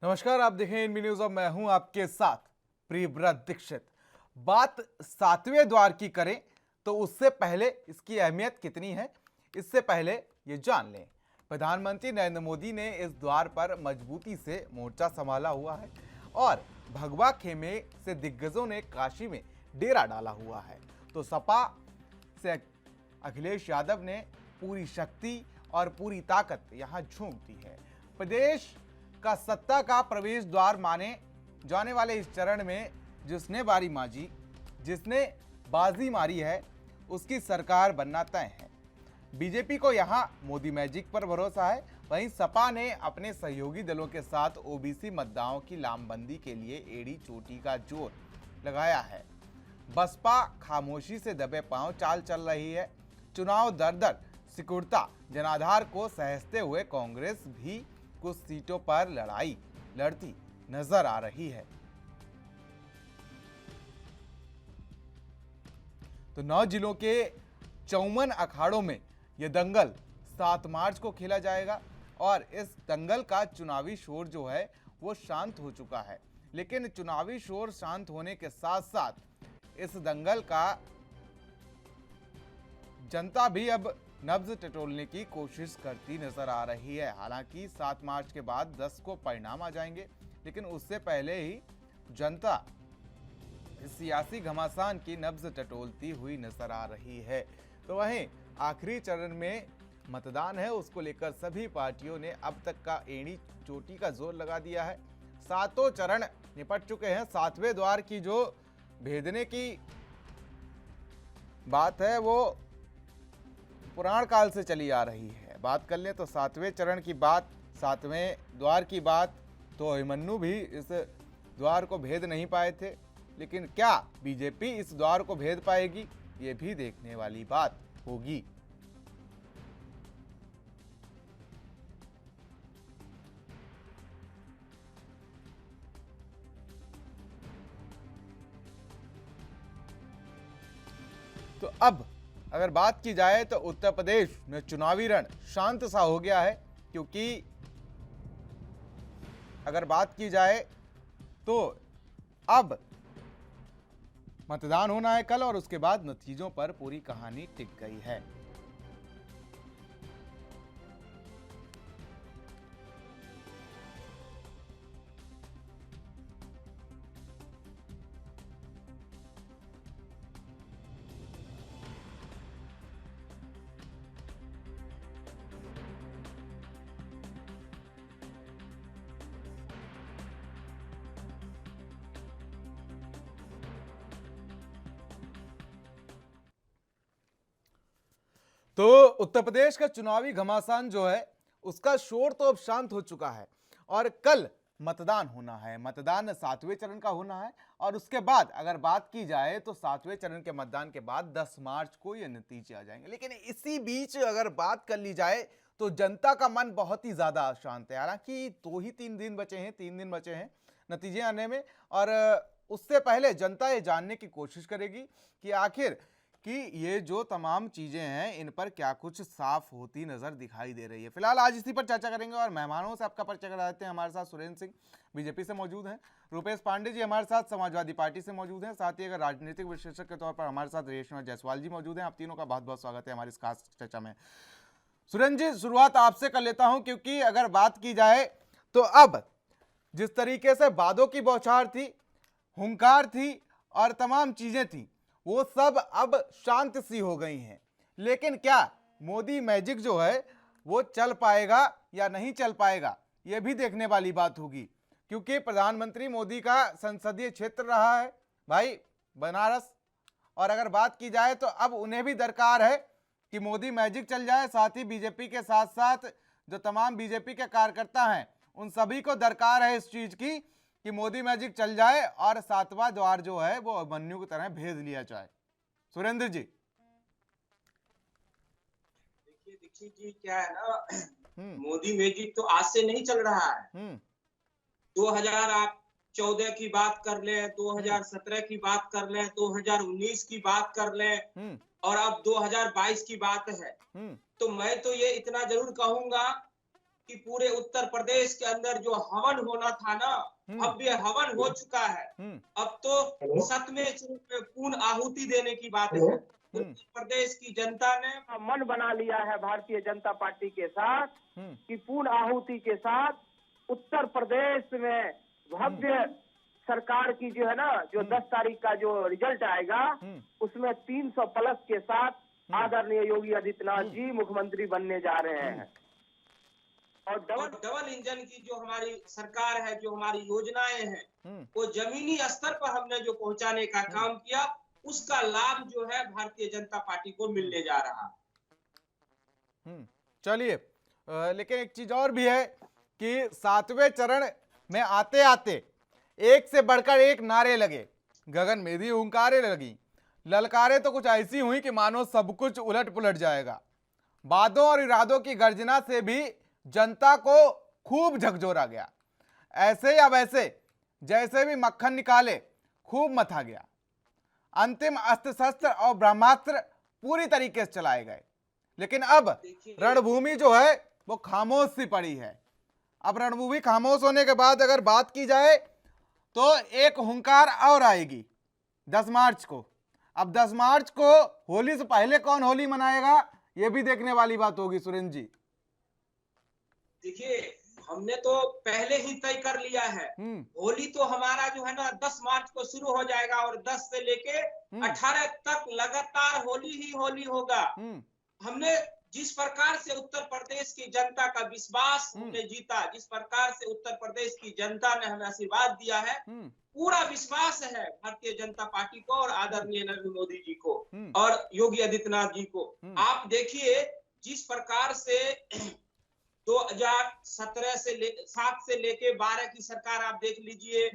नमस्कार, आप देखें इनबी न्यूज और मैं हूं आपके साथ प्रियव्रत दीक्षित। बात सातवें द्वार की करें तो उससे पहले इसकी अहमियत कितनी है, इससे पहले ये जान लें। प्रधानमंत्री नरेंद्र मोदी ने इस द्वार पर मजबूती से मोर्चा संभाला हुआ है और भगवा खेमे से दिग्गजों ने काशी में डेरा डाला हुआ है। तो सपा से अखिलेश यादव ने पूरी शक्ति और पूरी ताकत यहां झोंक दी है। प्रदेश का सत्ता का प्रवेश द्वार माने जाने वाले इस चरण में जिसने बारी माजी, जिसने बाजी मारी है, उसकी सरकार बनना तय है। बीजेपी को यहां मोदी मैजिक पर भरोसा है। वहीं सपा ने अपने सहयोगी दलों के साथ ओबीसी मतदाताओं की लामबंदी के लिए एड़ी चोटी का जोर लगाया है। बसपा खामोशी से दबे पांव चाल चल रही है। चुनाव दर दर सिकुड़ता जनाधार को सहजते हुए कांग्रेस भी कुछ सीटों पर लड़ाई लड़ती नजर आ रही है। तो 9 जिलों के 54 अखाड़ों में यह दंगल 7 मार्च को खेला जाएगा और इस दंगल का चुनावी शोर जो है वो शांत हो चुका है। लेकिन चुनावी शोर शांत होने के साथ साथ इस दंगल का जनता भी अब नब्ज टटोलने की कोशिश करती नजर आ रही है। हालांकि 7 मार्च के बाद 10 को परिणाम आ जाएंगे, लेकिन उससे पहले ही जनता इस सियासी घमासान की नब्ज टटोलती हुई नजर आ रही है। तो वहीं आखिरी चरण में मतदान है, उसको लेकर सभी पार्टियों ने अब तक का एड़ी चोटी का जोर लगा दिया है। 7 चरण निपट चुके हैं। 7वें द्वार की जो भेदने की बात है वो पुराण काल से चली आ रही है। बात कर लें तो 7वें चरण की बात, 7वें द्वार की बात, तो अभिमन्यु भी इस द्वार को भेद नहीं पाए थे। लेकिन क्या बीजेपी इस द्वार को भेद पाएगी, ये भी देखने वाली बात होगी। तो अब अगर बात की जाए तो उत्तर प्रदेश में चुनावी रण शांत सा हो गया है, क्योंकि अगर बात की जाए तो अब मतदान होना है कल और उसके बाद नतीजों पर पूरी कहानी टिक गई है। तो उत्तर प्रदेश का चुनावी घमासान जो है उसका शोर तो अब शांत हो चुका है और कल मतदान होना है। मतदान 7वें चरण का होना है और उसके बाद अगर बात की जाए तो 7वें चरण के मतदान के बाद 10 मार्च को ये नतीजे आ जाएंगे। लेकिन इसी बीच अगर बात कर ली जाए तो जनता का मन बहुत ही ज्यादा अशांत है। हालांकि 3 दिन बचे हैं, 3 दिन बचे हैं नतीजे आने में और उससे पहले जनता ये जानने की कोशिश करेगी कि आखिर कि ये जो तमाम चीजें हैं इन पर क्या कुछ साफ होती नजर दिखाई दे रही है। फिलहाल आज इसी पर चर्चा करेंगे और मेहमानों से आपका परिचय करा देते हैं। हमारे साथ सुरेंद्र सिंह बीजेपी से मौजूद हैं, रुपेश पांडे जी हमारे साथ समाजवादी पार्टी से मौजूद हैं, साथ ही अगर राजनीतिक विश्लेषक के तौर पर हमारे साथ रेशमा जायसवाल जी मौजूद हैं। आप तीनों का बहुत बहुत स्वागत है हमारी इस खास चर्चा में। सुरेंद्र जी, शुरुआत आपसे कर लेता हूं, क्योंकि अगर बात की जाए तो अब जिस तरीके से बादों की बौछार थी, हुंकार थी और तमाम चीजें थी, वो सब अब शांत सी हो गई हैं। लेकिन क्या मोदी मैजिक जो है वो चल पाएगा या नहीं चल पाएगा, ये भी देखने वाली बात होगी, क्योंकि प्रधानमंत्री मोदी का संसदीय क्षेत्र रहा है भाई बनारस। और अगर बात की जाए तो अब उन्हें भी दरकार है कि मोदी मैजिक चल जाए। साथ ही बीजेपी के साथ साथ जो तमाम बीजेपी के कार्यकर्ता हैं उन सभी को दरकार है इस चीज की कि मोदी मैजिक चल जाए और 7वां द्वार जो है वो अभिमन्यु की तरह भेद लिया जाए। सुरेंद्र जी। देखिए दीक्षित जी, क्या है ना, मोदी मैजिक तो आज से नहीं चल रहा है। 2014 की बात कर ले, 2017 की बात कर ले, 2019 की बात कर ले और अब 2022 की बात है। तो मैं तो ये इतना जरूर कहूंगा कि पूरे उत्तर प्रदेश के अंदर जो हवन होना था ना, अब ये हवन हो चुका है। अब तो सतवें चरण में पूर्ण आहुति देने की बात है। उत्तर प्रदेश की जनता ने मन बना लिया है भारतीय जनता पार्टी के साथ कि पूर्ण आहुति के साथ उत्तर प्रदेश में भव्य सरकार की जो है ना, जो 10 तारीख का जो रिजल्ट आएगा उसमें 300 प्लस के साथ आदरणीय योगी आदित्यनाथ जी मुख्यमंत्री बनने जा रहे हैं। और डबल इंजन की जो हमारी सरकार है, जो हमारी योजनाएं हैं, वो जमीनी स्तर पर हमने जो पहुंचाने का काम किया, उसका लाभ जो है भारतीय जनता पार्टी को मिलने जा रहा। चलिए, लेकिन एक चीज और भी है कि 7वें चरण में आते आते एक से बढ़कर एक नारे लगे, गगनभेदी हुंकारें लगी, ललकारें तो कुछ ऐसी हुई कि मानो सब कुछ उलट पुलट जाएगा। वादों और इरादों की गर्जना से भी जनता को खूब झकझोरा गया। ऐसे या वैसे जैसे भी मक्खन निकाले खूब मथा गया। अंतिम अस्त्र शस्त्र और ब्रह्मास्त्र पूरी तरीके से चलाए गए, लेकिन अब रणभूमि जो है वो खामोश सी पड़ी है। अब रणभूमि खामोश होने के बाद अगर बात की जाए तो एक हुंकार और आएगी 10 मार्च को। अब 10 मार्च को होली से पहले कौन होली मनाएगा, ये भी देखने वाली बात होगी। सुरेंद्र जी, देखिए, हमने तो पहले ही तय कर लिया है, होली तो हमारा जो है ना 10 मार्च को शुरू हो जाएगा और 10 से लेके 18 तक लगातार होली ही होली होगा। हमने जिस प्रकार से उत्तर प्रदेश की जनता का विश्वास हमने जीता, जिस प्रकार से उत्तर प्रदेश की जनता ने हमें आशीर्वाद दिया है, पूरा विश्वास है भारतीय जनता पार्टी को और आदरणीय नरेंद्र मोदी जी को और योगी आदित्यनाथ जी को। आप देखिए जिस प्रकार से 2017 से 7 से लेके 12 की सरकार आप देख लीजिए,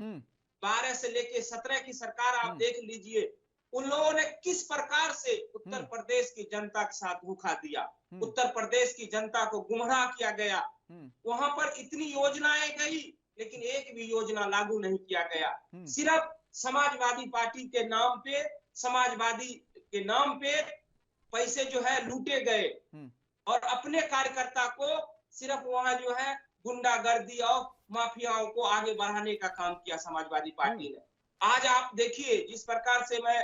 12 से लेके 17 की सरकार आप देख लीजिए, उन लोगों ने किस प्रकार से उत्तर प्रदेश की जनता के साथ धोखा दिया, उत्तर प्रदेश की जनता को गुमराह किया गया। वहां पर इतनी योजनाएं गई, लेकिन एक भी योजना लागू नहीं किया गया। सिर्फ समाजवादी पार्टी के नाम पे, समाजवादी के नाम पे पैसे जो है लूटे गए और अपने कार्यकर्ता को सिर्फ वहां जो है गुंडागर्दी और माफियाओं को आगे बढ़ाने का काम किया समाजवादी पार्टी ने। आज आप देखिए जिस प्रकार से मैं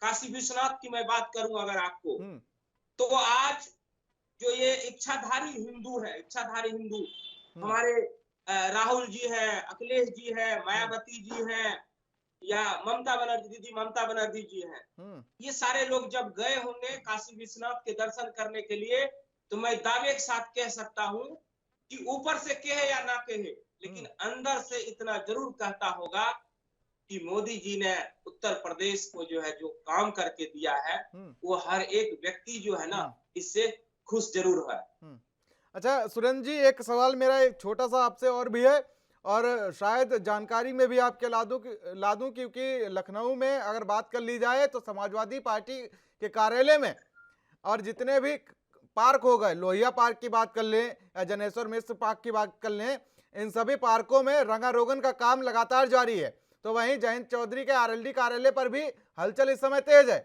काशी विश्वनाथ की मैं बात करूं अगर आपको, तो आज जो ये इच्छाधारी हिंदू है, इच्छाधारी हिंदू हमारे राहुल जी है, अखिलेश जी है, मायावती जी है या ममता बनर्जी, दीदी ममता बनर्जी जी हैं, ये सारे लोग जब गए होंगे काशी विश्वनाथ के दर्शन करने के लिए, तो मैं दावे के साथ कह सकता हूं कि ऊपर से कहे या ना कहे, लेकिन अंदर से इतना जरूर कहता होगा कि मोदी जी ने उत्तर प्रदेश को जो है जो काम करके दिया है, वो हर एक व्यक्ति जो है ना इससे खुश जरूर है। अच्छा सुरेंद्र जी, एक सवाल मेरा एक छोटा सा आपसे और भी है, और शायद जानकारी में भी आपके ला दूं, क्योंकि लखनऊ में अगर बात कर ली जाए तो समाजवादी पार्टी के कार्यालय में और जितने भी पार्क हो गए, लोहिया पार्क की बात कर लें या जनेश्वर मिश्र पार्क की बात कर लें, इन सभी पार्कों में रंगारोगन का काम लगातार जारी है। तो वहीं जयंत चौधरी के आरएलडी कार्यालय पर भी हलचल इस समय तेज है।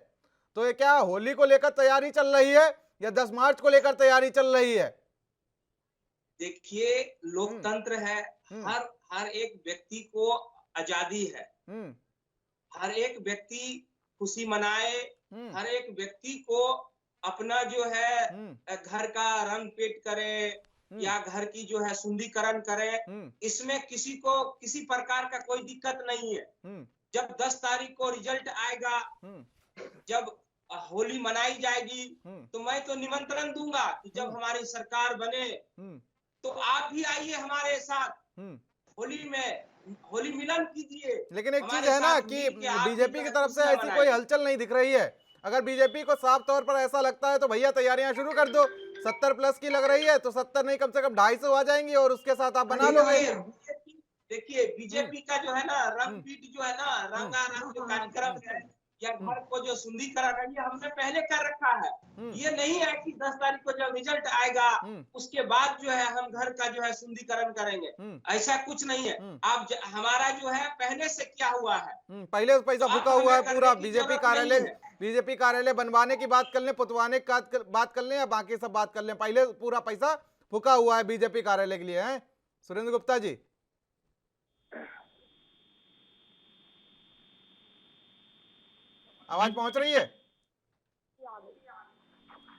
तो ये क्या होली को लेकर तैयारी चल रही है या 10 मार्च को लेकर तैयारी चल रही है? देखिए, लोकतंत्र है, हर एक व्यक्ति को आजादी है, हर एक व्यक्ति खुशी मनाए, हर एक व्यक्ति को अपना जो है घर का रंग पेंट करे या घर की जो है सुंदरीकरण करे, इसमें किसी को किसी प्रकार का कोई दिक्कत नहीं है। जब 10 तारीख को रिजल्ट आएगा, जब होली मनाई जाएगी, तो मैं तो निमंत्रण दूंगा कि जब हमारी सरकार बने तो आप भी आइए हमारे साथ होली में, होली मिलन कीजिए। लेकिन एक चीज है ना कि बीजेपी की तरफ से ऐसी कोई हलचल नहीं दिख रही है। अगर बीजेपी को साफ तौर पर ऐसा लगता है तो भैया तैयारियां शुरू कर दो, 70 प्लस की लग रही है तो 70 नहीं कम से कम 250 आ जाएंगी और उसके साथ आप बना लोगे। देखिए बीजेपी का जो है ना रंगपीट जो है ना, रंगारंग जो कार्यक्रम है या घर को जो सुंदरीकरण है, ये हमने पहले कर रखा है। ये नहीं है कि 10 तारीख को जब रिजल्ट आएगा उसके बाद जो है हम घर का जो है सुंदरीकरण करेंगे, ऐसा कुछ नहीं है। आप हमारा जो है पहले से क्या हुआ है, पहले पैसा फूका हुआ है पूरा। बीजेपी कार्यालय बनवाने की बात कर लें, पुतवाने की बात कर लें या बाकी सब बात कर लें, पहले पूरा पैसा फुका हुआ है बीजेपी कार्यालय के लिए, हैं सुरेंद्र गुप्ता जी? आवाज पहुंच रही है?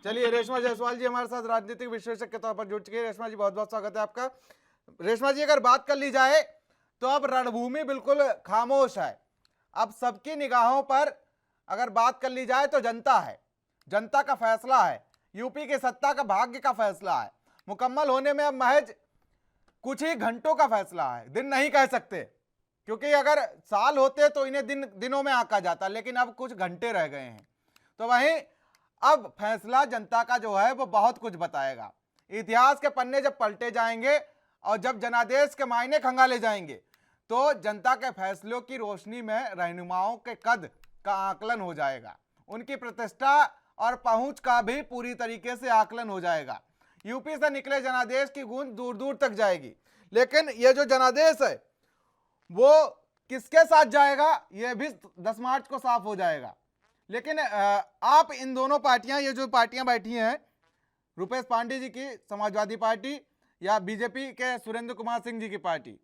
चलिए, रेशमा जायसवाल जी हमारे साथ राजनीतिक विश्लेषक के तौर पर जुड़ चुके हैं। रेशमा जी, बहुत बहुत स्वागत है आपका। रेशमा जी, अगर बात कर ली जाए तो अब रणभूमि बिल्कुल खामोश है। अब सबकी निगाहों पर अगर बात कर ली जाए तो जनता है, जनता का फैसला है, यूपी की सत्ता का भाग्य का फैसला है। मुकम्मल होने में अब महज कुछ ही घंटों का फैसला है, दिन नहीं कह सकते, क्योंकि अगर साल होते तो इन्हें दिनों में आंका जाता, लेकिन अब कुछ घंटे रह गए हैं। तो वहीं अब फैसला जनता का जो है वो बहुत कुछ बताएगा। इतिहास के पन्ने जब पलटे जाएंगे और जब जनादेश के मायने खंगाले जाएंगे तो जनता के फैसलों की रोशनी में रहनुमाओं के कद का आकलन हो जाएगा, उनकी प्रतिष्ठा और पहुंच का भी पूरी तरीके से आकलन हो जाएगा। यूपी से निकले जनादेश की गूंज दूर दूर तक जाएगी, लेकिन ये जो जनादेश है वो किसके साथ जाएगा ये भी 10 मार्च को साफ हो जाएगा। लेकिन आप इन दोनों पार्टियां, ये जो पार्टियां बैठी हैं, रुपेश पांडे जी की समाजवादी पार्टी या बीजेपी के सुरेंद्र कुमार सिंह जी की पार्टी,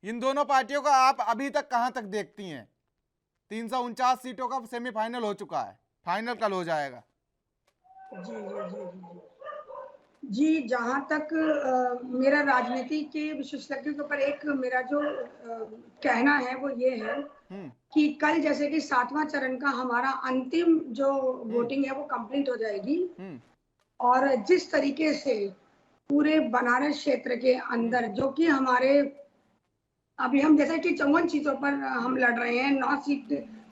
इन दोनों पार्टियों को आप अभी तक कहां तक देखती हैं? 349 सीटों का सेमीफाइनल हो चुका है, फाइनल कल हो जाएगा। जी जी जी जी जी, जहाँ तक मेरा राजनीति के विशेषज्ञों के ऊपर एक मेरा जो कहना है वो ये है कि कल जैसे कि 7वां चरण का हमारा अंतिम जो वोटिंग है वो कंप्लीट हो जाएगी, और जिस तरीके से पूरे बनारस क्षेत्र के अंदर जो कि हमारे अभी हम जैसे कि 54 सीटों पर हम लड़ रहे हैं,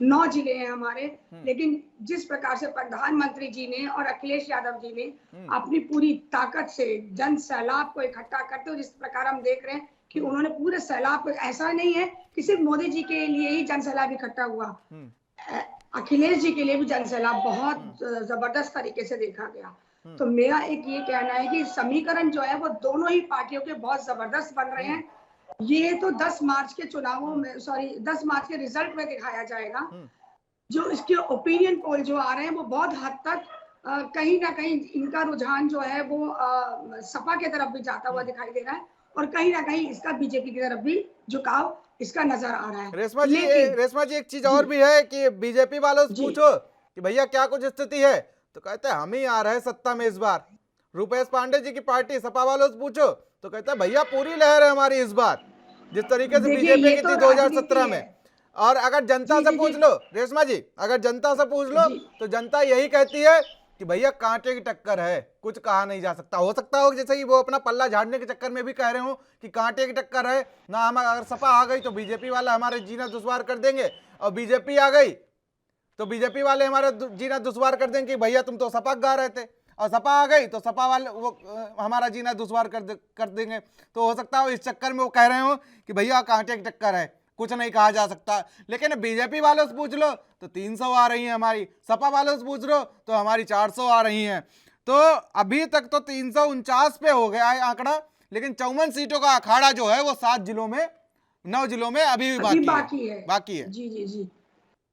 9 जिले हैं हमारे, लेकिन जिस प्रकार से प्रधानमंत्री जी ने और अखिलेश यादव जी ने अपनी पूरी ताकत से जन सैलाब को इकट्ठा करते हुए, जिस प्रकार हम देख रहे हैं कि उन्होंने पूरे सैलाब को, ऐसा नहीं है कि सिर्फ मोदी जी के लिए ही जन सैलाब इकट्ठा हुआ, अखिलेश जी के लिए भी जन सैलाब बहुत जबरदस्त तरीके से देखा गया। तो मेरा एक ये कहना है कि समीकरण जो है वो दोनों ही पार्टियों के बहुत जबरदस्त बन रहे हैं। ये तो 10 मार्च के चुनावों में, 10 मार्च के रिजल्ट में दिखाया जाएगा। जो इसके ओपिनियन पोल जो आ रहे हैं वो बहुत हद तक कहीं ना कहीं इनका रुझान जो है वो सपा के तरफ भी जाता हुआ दिखाई दे रहा है, और कहीं ना कहीं इसका बीजेपी की तरफ भी झुकाव इसका नजर आ रहा है। रेशमा जी एक चीज और भी है कि बीजेपी वालों से पूछो कि भैया क्या कुछ स्थिति है, तो कहते हैं हम ही आ रहे हैं सत्ता में इस बार। रुपेश पांडे जी की पार्टी सपा वालों से पूछो तो कहता है भैया पूरी लहर है हमारी इस बार, जिस तरीके से बीजेपी की थी 2017 में। और अगर जनता से पूछ लो रेशमा जी, अगर जनता से पूछ लो तो जनता यही कहती है कि भैया कांटे की टक्कर है, कुछ कहा नहीं जा सकता। हो सकता हो जैसे कि वो अपना पल्ला झाड़ने के चक्कर में भी कह रहे हो कि कांटे की टक्कर है ना, हम अगर सपा आ गई तो बीजेपी वाले हमारे जीना दुश्वार कर देंगे, और बीजेपी आ गई तो बीजेपी वाले हमारा जीना दुश्वार कर देंगे कि भैया तुम तो सपा गा रहे थे, और सपा आ गई तो सपा वाले वो हमारा जीना दुश्वार कर देंगे। तो हो सकता है इस चक्कर में वो कह रहे हो कि भैया कांटे की टक्कर है, कुछ नहीं कहा जा सकता। लेकिन बीजेपी वालों से पूछ लो तो 300 आ रही हैं हमारी, सपा वालों से पूछ लो तो हमारी 400 आ रही हैं। तो अभी तक तो 349 पे हो गया है आंकड़ा, लेकिन 54 सीटों का अखाड़ा जो है वो 7 जिलों में, 9 जिलों में अभी भी बाकी है। जी जी जी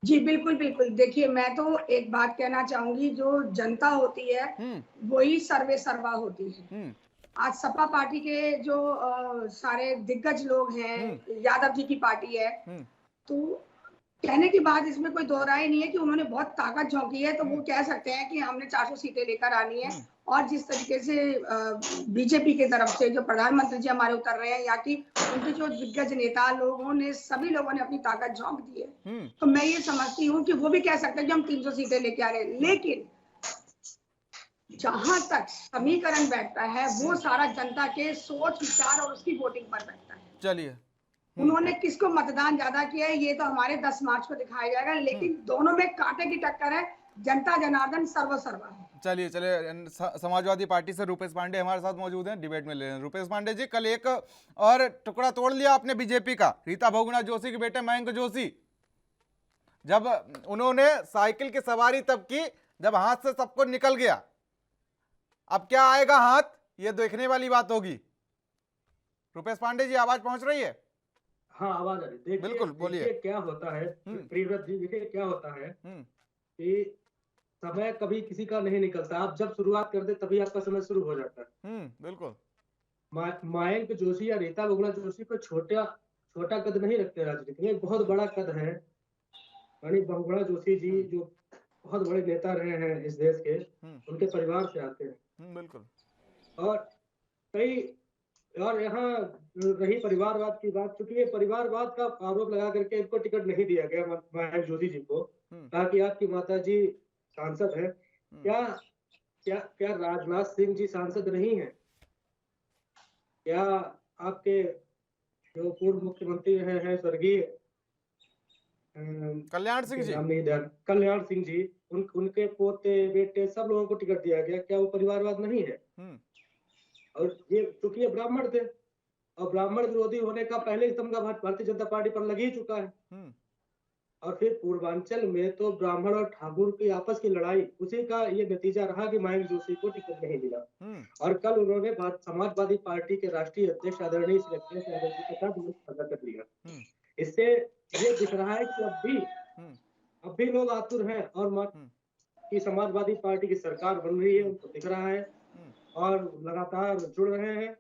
जी, बिल्कुल बिल्कुल। देखिए, मैं तो एक बात कहना चाहूंगी, जो जनता होती है वही सर्वे सर्वा होती है। आज सपा पार्टी के जो सारे दिग्गज लोग हैं, यादव जी की पार्टी है, तो कहने की बात इसमें कोई दो राय नहीं है कि उन्होंने बहुत ताकत झोंकी है, तो वो कह सकते हैं कि हमने 400 सीटें लेकर आनी है। और जिस तरीके से बीजेपी की तरफ से जो प्रधानमंत्री जी हमारे उतर रहे हैं, या कि उनके जो दिग्गज नेता लोगों ने, सभी लोगों ने अपनी ताकत झोंक दी है, तो मैं ये समझती हूँ कि वो भी कह सकते हैं कि हम 300 सीटें लेके आ रहे हैं। लेकिन जहां तक समीकरण बैठता है वो सारा जनता के सोच विचार और उसकी वोटिंग पर बैठता है। चलिए, उन्होंने किसको मतदान ज्यादा किया है ये तो हमारे 10 मार्च को दिखाया जाएगा, लेकिन दोनों में कांटे की टक्कर है। जनता जनार्दन सर्वसर्वा है। चलिए समाजवादी पार्टी से रुपेश पांडे हमारे साथ मौजूद हैं, डिबेट में ले रहे हैं। रुपेश पांडे जी, कल एक और टुकड़ा तोड़ लिया आपने बीजेपी का, रीता बहुगुणा जोशी के बेटे मयंक जोशी, जब उन्होंने साइकिल की सवारी तब की जब हाथ से सबको निकल गया। अब क्या आएगा हाथ, ये देखने वाली बात होगी। रुपेश पांडे जी, आवाज पहुंच रही है? हाँ, आवाज आ रही है। बिल्कुल, बोलिए। क्या होता है प्रियव्रत जी, देखिए क्या होता है कि समय कभी किसी का नहीं निकलता। आप जब शुरुआत कर दे तभी आपका समय शुरू हो जाता है। बिल्कुल। मयंक जोशी या रीता बहुगुणा जोशी को छोटा कद नहीं रखते राजनीति में, बहुत बड़ा कद है। मयंक बहुगुणा जोशी जी जो बहुत बड़े नेता रहे हैं इस देश के, उनके परिवार से आते हैं। बिल्कुल। और यहाँ रही परिवारवाद की बात, चूंकि ये परिवारवाद का आरोप लगा करके इनको टिकट नहीं दिया गया मयंक जोशी जी को, कहा कि आपकी माता जी सांसद है। क्या राजनाथ सिंह जी सांसद नहीं है? क्या आपके जो पूर्व मुख्यमंत्री हैं स्वर्गीय कल्याण सिंह जी, कल्याण सिंह जी, उनके पोते बेटे सब लोगों को टिकट दिया गया, क्या वो परिवारवाद नहीं है? और ये चूंकि ये ब्राह्मण थे और ब्राह्मण विरोधी होने का पहले ही तमगा भारतीय जनता पार्टी पर लग ही चुका है। और फिर पूर्वांचल में तो ब्राह्मण और ठाकुर की आपस की लड़ाई, उसी का ये नतीजा रहा कि मयंक जोशी को टिकट नहीं मिला। और कल उन्होंने समाजवादी पार्टी के राष्ट्रीय अध्यक्ष आदरणीय श्री अखिलेश यादव जी के साथ वादा कर लिया। इससे ये दिख रहा है कि अब भी लोग आतुर हैं और कि समाजवादी पार्टी की सरकार बन रही है, उनको दिख रहा है और लगातार जुड़ रहे हैं।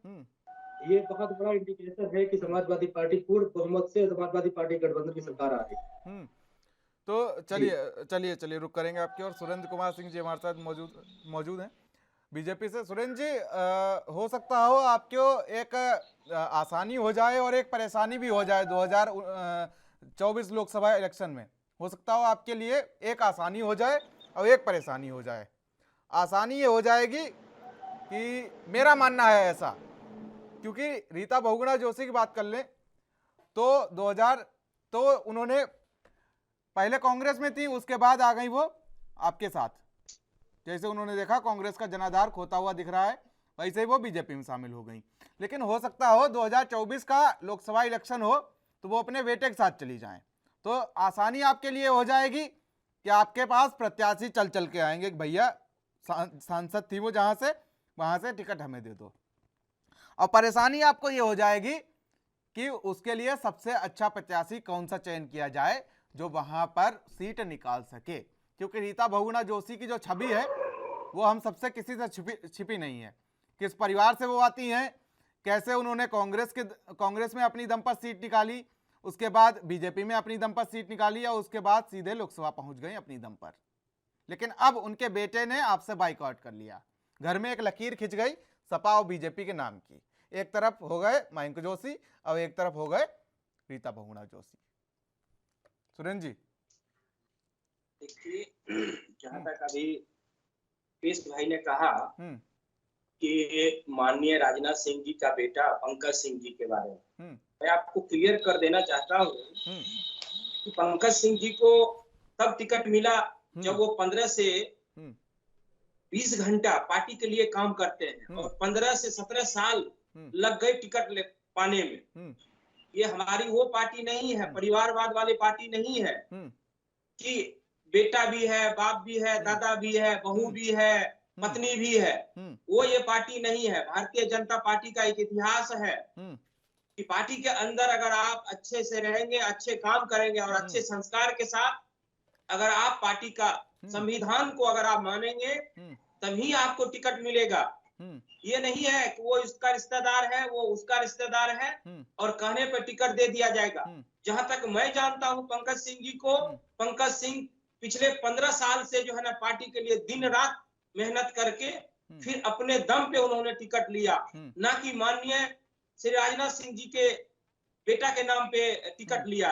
ये बहुत बड़ा इंडिकेशन है कि समाजवादी पार्टी पूर्ण बहुमत से समाजवादी पार्टी गठबंधन की सरकार आ रही है। तो चलिए रुक करेंगे आपके। और सुरेंद्र कुमार सिंह जी हमारे साथ मौजूद हैं बीजेपी से। सुरेंद्र जी, हो सकता हो आपको एक आसानी हो जाए और एक परेशानी भी हो जाए 2024 लोकसभा इलेक्शन में। हो सकता हो आपके लिए एक आसानी हो जाए और एक परेशानी हो जाए। आसानी ये हो जाएगी कि मेरा मानना है ऐसा, क्योंकि रीता बहुगुणा जोशी की बात कर लें तो उन्होंने पहले कांग्रेस में थी, उसके बाद आ गई वो आपके साथ। जैसे उन्होंने देखा कांग्रेस का जनाधार खोता हुआ दिख रहा है, वैसे ही वो बीजेपी में शामिल हो गई। लेकिन हो सकता हो 2024 का लोकसभा इलेक्शन हो तो वो अपने बेटे के साथ चली जाएं, तो आसानी आपके लिए हो जाएगी कि आपके पास प्रत्याशी चल के आएंगे कि भैया सांसद थी वो जहां से, वहां से टिकट हमें दे दो। और परेशानी आपको ये हो जाएगी कि उसके लिए सबसे अच्छा प्रत्याशी कौन सा चयन किया जाए जो वहां पर सीट निकाल सके, क्योंकि रीता बहुगुणा जोशी की जो छवि है वो हम सबसे किसी से छिपी नहीं है। किस परिवार से वो आती हैं, कैसे उन्होंने कांग्रेस में अपनी दम पर सीट निकाली, उसके बाद बीजेपी में अपनी दम पर सीट निकाली और उसके बाद सीधे लोकसभा पहुंच गई अपनी दम पर। लेकिन अब उनके बेटे ने आपसे बाइकआउट कर लिया, घर में एक लकीर खिंच गई सपा और बीजेपी के नाम की। एक तरफ हो गए मयंक जोशी और एक तरफ हो गए रीता बहुगुणा जोशी। सुरेंद्र जी, देखिए, जहां तक अभी पेश भाई ने कहा कि माननीय राजनाथ सिंह जी का बेटा पंकज सिंह जी के बारे में, मैं आपको क्लियर कर देना चाहता हूँ कि पंकज सिंह जी को तब टिकट मिला जब वो 15 से 20 घंटा पार्टी के लिए काम करते हैं और 15 से 17 साल लग गए टिकट पाने में। ये हमारी वो पार्टी नहीं है, परिवारवाद वाली पार्टी नहीं है कि बेटा भी है, बाप भी है, दादा भी है, बहू भी है, पत्नी भी है। वो ये पार्टी नहीं है। भारतीय जनता पार्टी का एक इतिहास है कि पार्टी के अंदर अगर आप अच्छे से रहेंगे, अच्छे काम करेंगे और अच्छे संस्कार के साथ अगर आप पार्टी का संविधान को अगर आप मानेंगे तभी आपको टिकट मिलेगा। ये नहीं है कि वो इसका रिश्तेदार है, वो उसका रिश्तेदार है और कहने पर टिकट दे दिया जाएगा। जहां तक मैं जानता हूं पंकज सिंह जी को, पंकज सिंह पिछले 15 साल से जो है ना पार्टी के लिए दिन रात मेहनत करके फिर अपने दम पे उन्होंने टिकट लिया, ना कि माननीय श्री राजनाथ सिंह जी के बेटा के नाम पे टिकट लिया।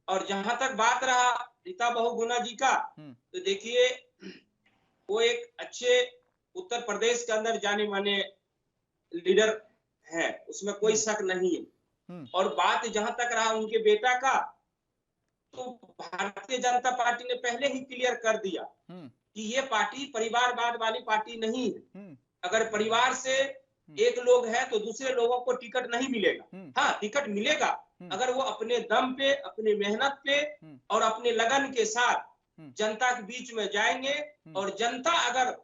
और जहां तक बात रहा रीता बहुगुणा जी का, तो देखिए वो एक अच्छे उत्तर प्रदेश के अंदर जाने माने लीडर है, उसमें कोई शक नहीं है। और बात जहां तक रहा उनके बेटा का, तो भारतीय जनता पार्टी ने पहले ही क्लियर कर दिया कि ये पार्टी परिवारवाद वाली पार्टी नहीं है। अगर परिवार से एक लोग है तो दूसरे लोगों को टिकट नहीं मिलेगा। हाँ, टिकट मिलेगा अगर वो अपने दम पे, अपनी मेहनत पे और अपने लगन के साथ जनता के बीच में जाएंगे और जनता अगर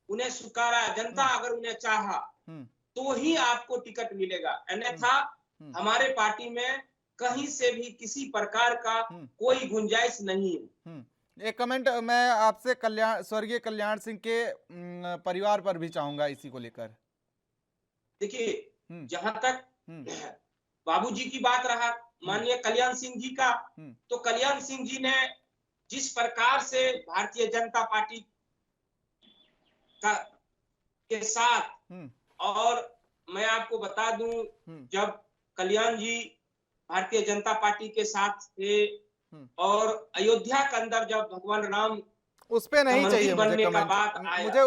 उन्हें स्वीकारा, जनता अगर उन्हें चाहा तो ही आपको टिकट मिलेगा। अन्यथा हमारे पार्टी में कहीं से भी किसी प्रकार का कोई गुंजाइश नहीं है। एक कमेंट मैं आपसे स्वर्गीय कल्याण सिंह के परिवार पर भी चाहूंगा इसी को लेकर। देखिए जहां तक बाबूजी की बात रहा, माननीय कल्याण सिंह जी का, तो कल्याण सिंह जी ने जिस प्रकार से भारतीय जनता पार्टी का के साथ, और मैं आपको बता दूं, जब कल्याण जी भारतीय जनता पार्टी के साथ थे और अयोध्या के अंदर जब भगवान राम उस पे नहीं चाहिए मुझे बनने का कमेंट, बात आया, मुझे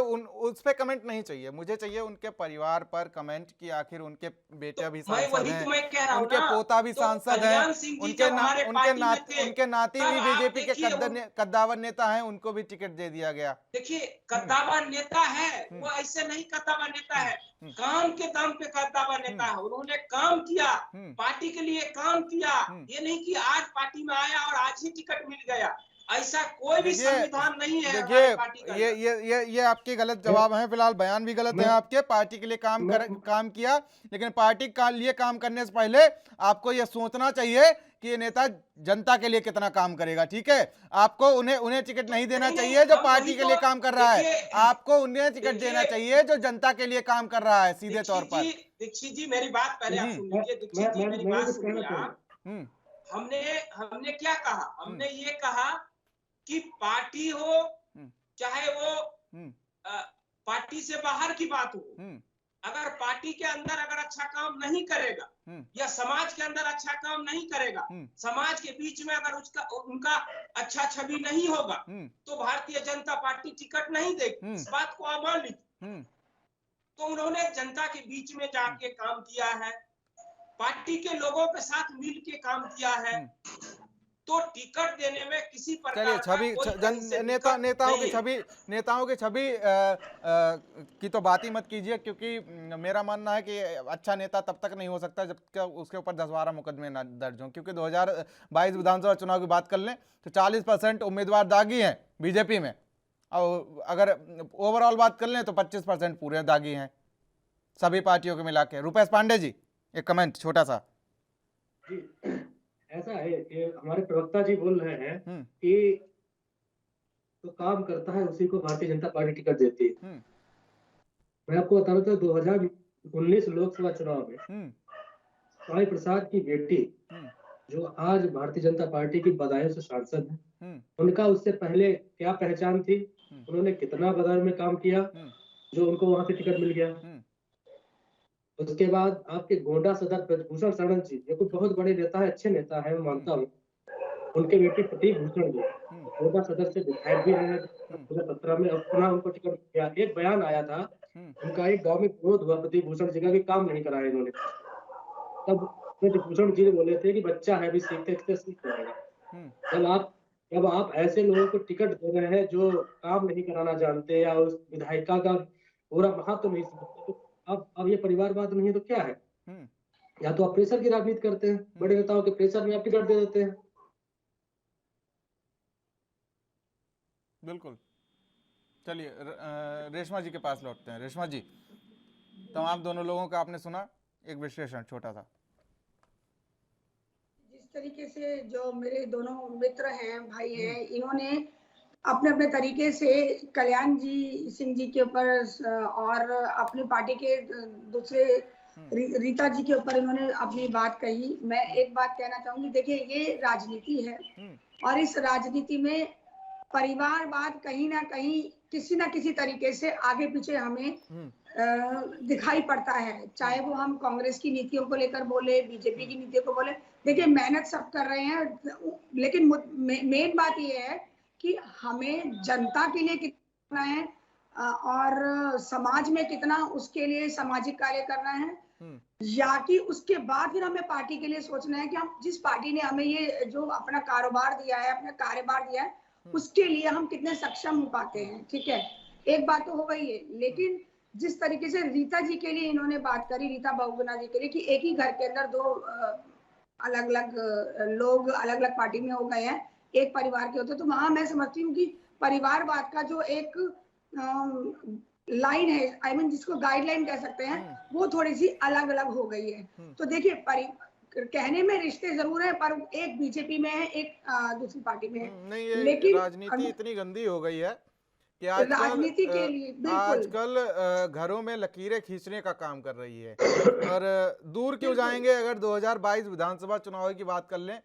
उस पे कमेंट नहीं चाहिए, मुझे चाहिए उनके परिवार पर कमेंट कि आखिर उनके बेटे भी सांसद हैं, मैं कह रहा हूं उनके ना, पोता भी तो सांसद कल्याण हैं, सिंह जी उनके जब हमारे पार्टी में थे, उनके नाती तब भी आप बीजेपी के देखिए कद्दावर नेता हैं, उनको भी टिकट दे दिया गया। देखिए कद्दावर नेता है, वो ऐसे नहीं कद्दावर नेता है, काम के दम पे कद्दावर नेता है। उन्होंने काम किया, पार्टी के लिए काम किया, ये नहीं कि आज पार्टी में आया और आज ही टिकट मिल गया, ऐसा कोई भी संविधान नहीं है हमारी पार्टी का। ये आपके गलत जवाब हैं, फिलहाल बयान भी गलत है आपके। पार्टी के लिए काम किया, लेकिन पार्टी के लिए काम करने से पहले आपको ये सोचना चाहिए कि ये नेता जनता के लिए कितना काम करेगा, ठीक है? आपको उन्हें टिकट नहीं देना चाहिए जो पार्टी के लिए काम कर रहा है, आपको उन्हें टिकट देना चाहिए जो जनता के लिए काम कर रहा है सीधे तौर पर। दीक्षित जी मेरी बात पहले आप सुन लीजिए, दीक्षित जी मेरी बात सुनिए आप। हमने क्या कहा, हमने ये कहा कि पार्टी हो चाहे वो पार्टी से बाहर की बात हो, अगर पार्टी के अंदर अगर अच्छा काम नहीं करेगा या समाज के अंदर अच्छा काम नहीं करेगा, समाज के बीच में अगर उनका अच्छा छवि नहीं होगा, तो भारतीय जनता पार्टी टिकट नहीं देगी। इस बात को आप मान लीजिए। तो उन्होंने जनता के बीच में जाके काम किया है, पार्टी के लोगों के साथ मिल के काम किया है, तो टिकट देने में किसी प्रकार छवि नेताओं की छवि की तो बात ही मत कीजिए, क्योंकि मेरा मानना है कि अच्छा नेता तब तक नहीं हो सकता जब तक उसके ऊपर 10-12 मुकदमे ना दर्ज हों। क्योंकि 2022 विधानसभा चुनाव की बात कर लें तो 40% उम्मीदवार दागी हैं बीजेपी में, और अगर ओवरऑल बात कर लें तो 25% पूरे दागी हैं सभी पार्टियों के मिला के। रुपेश पांडे जी एक कमेंट छोटा सा। ऐसा है कि हमारे प्रवक्ता जी बोल रहे हैं कि तो काम करता है उसी को भारतीय जनता पार्टी टिकट देती है। मैं आपको बता रहा था 2019 लोकसभा चुनाव में स्वामी प्रसाद की बेटी जो आज भारतीय जनता पार्टी की बदायूं से सांसद है, उनका उससे पहले क्या पहचान थी, उन्होंने कितना बदायूं में काम किया जो उनको वहां से टिकट मिल गया। उसके बाद आपके गोंडा सदर ब्रजभूषण शरण जी, जो कोई बहुत बड़े नेता है, अच्छे नेता है, मैं मानता हूँ, उनके बेटे प्रतीक भूषण जी गोंडा सदर से विधायक भी रहे 2017 में, पुनः उनको टिकट दिया। एक बयान आया था उनका, एक गांव में विरोध हुआ प्रतीक भूषण जी का कि काम नहीं कराया इन्होंने, तब भूषण जी ने बोले थे कि बच्चा है, अभी सीखते सीख जाएगा। जब आप ऐसे लोगों को टिकट दे रहे हैं जो काम नहीं कराना जानते या उस विधायिका का पूरा महत्व नहीं समझते, तो अब ये परिवारवाद नहीं है तो क्या है? या तो आप प्रेशर की राजनीति करते हैं, बड़े नेताओं के प्रेशर में आप टिकट दे देते हैं। बिल्कुल। चलिए रेशमा जी के पास लौटते हैं। रेशमा जी, तो आप दोनों लोगों का आपने सुना एक विश्लेषण छोटा सा। जिस तरीके से जो मेरे दोनों मित्र हैं, भाई हैं, इन्होंने अपने अपने तरीके से कल्याण जी सिंह जी के ऊपर और अपनी पार्टी के दूसरे रीता जी के ऊपर इन्होंने अपनी बात कही। मैं एक बात कहना चाहूंगी, देखिए ये राजनीति है और इस राजनीति में परिवारवाद कहीं ना कहीं किसी ना किसी तरीके से आगे पीछे हमें दिखाई पड़ता है, चाहे वो हम कांग्रेस की नीतियों को लेकर बोले, बीजेपी की नीतियों को बोले। देखिए मेहनत सब कर रहे हैं, लेकिन मेन बात ये है कि हमें जनता के लिए कितना है और समाज में कितना उसके लिए सामाजिक कार्य करना है, या कि उसके बाद फिर हमें पार्टी के लिए सोचना है कि हम जिस पार्टी ने हमें ये जो अपना कारोबार दिया है, अपना कार्यभार दिया है, उसके लिए हम कितने सक्षम हो पाते हैं। ठीक है, एक बात तो हो गई है, लेकिन जिस तरीके से रीता जी के लिए इन्होंने बात करी, रीता बहुगुणा जी के लिए, कि एक ही घर के अंदर दो अलग अलग लोग अलग अलग पार्टी में हो गए हैं, एक परिवार के होते, तो वहां मैं समझती हूँ कि परिवारवाद का जो एक लाइन है, आई मीन जिसको गाइडलाइन कह सकते हैं, वो थोड़ी सी अलग अलग हो गई है। तो देखिए कहने में रिश्ते जरूर है, पर एक बीजेपी में है, एक दूसरी पार्टी में है। नहीं, ये लेकिन राजनीति इतनी गंदी हो गई है कि आजकल राजनीति के लिए बिल्कुल आजकल घरों में लकीरें खींचने का काम कर रही है। और दूर क्यों जाएंगे, अगर 2022 विधानसभा चुनाव की बात कर लें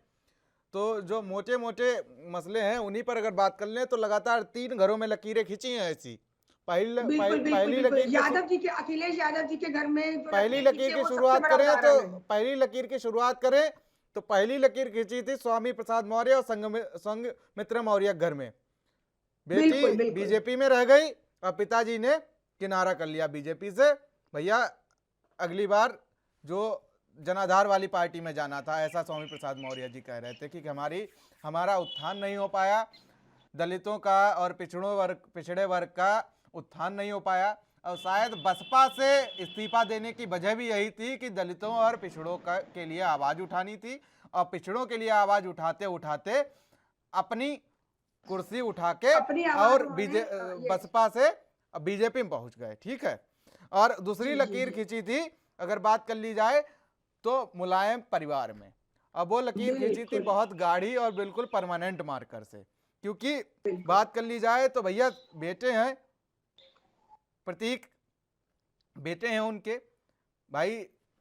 तो जो मोटे मोटे मसले हैं उन्हीं पर अगर बात कर लें तो लगातार 3 घरों में लकीरें खींची हैं ऐसी। पहली लकीर यादव जी के, अखिलेश यादव जी के घर में पहली लकीर की शुरुआत करें तो पहली लकीर की शुरुआत करें तो पहली लकीर खींची थी स्वामी प्रसाद मौर्य और संघमित्रा मौर्य घर में। बेटी बीजेपी में रह गई और पिताजी ने किनारा कर लिया बीजेपी से, भैया अगली बार जो जनाधार वाली पार्टी में जाना था, ऐसा स्वामी प्रसाद मौर्य जी कह रहे थे कि हमारा उत्थान नहीं हो पाया, दलितों का और पिछड़े वर्ग का उत्थान नहीं हो पाया। और शायद बसपा से इस्तीफा देने की वजह भी यही थी कि दलितों और पिछड़ों के लिए आवाज उठानी थी, और पिछड़ों के लिए आवाज उठाते उठाते अपनी कुर्सी उठा के और बसपा से बीजेपी में पहुंच गए। ठीक है। और दूसरी लकीर खींची थी अगर बात कर ली जाए तो मुलायम परिवार में, अब वो लकीर खींची थी बहुत गाढ़ी और बिल्कुल परमानेंट मार्कर से, क्योंकि बात कर ली जाए तो भैया बेटे हैं, प्रतीक बेटे हैं उनके, भाई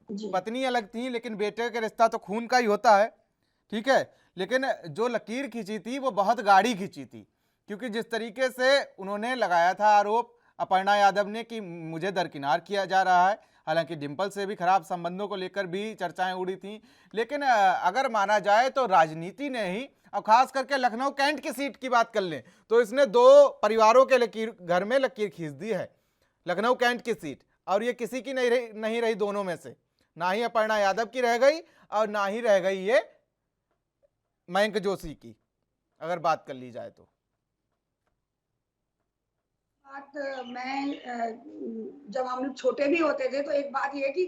पत्नी अलग थी लेकिन बेटे का रिश्ता तो खून का ही होता है। ठीक है। लेकिन जो लकीर खींची थी वो बहुत गाढ़ी खींची थी, क्योंकि जिस तरीके से उन्होंने लगाया था आरोप अपर्णा यादव ने कि मुझे दरकिनार किया जा रहा है, हालांकि डिंपल से भी खराब संबंधों को लेकर भी चर्चाएं उड़ी थी, लेकिन अगर माना जाए तो राजनीति ने ही, और खास करके लखनऊ कैंट की सीट की बात कर लें तो इसने 2 परिवारों के घर में लकीर खींच दी है, लखनऊ कैंट की सीट, और ये किसी की नहीं रही दोनों में से, ना ही अपर्णा यादव की रह गई और ना ही रह गई ये मयंक जोशी की, अगर बात कर ली जाए तो। मैं जब हम लोग छोटे भी होते थे तो एक बात ये कि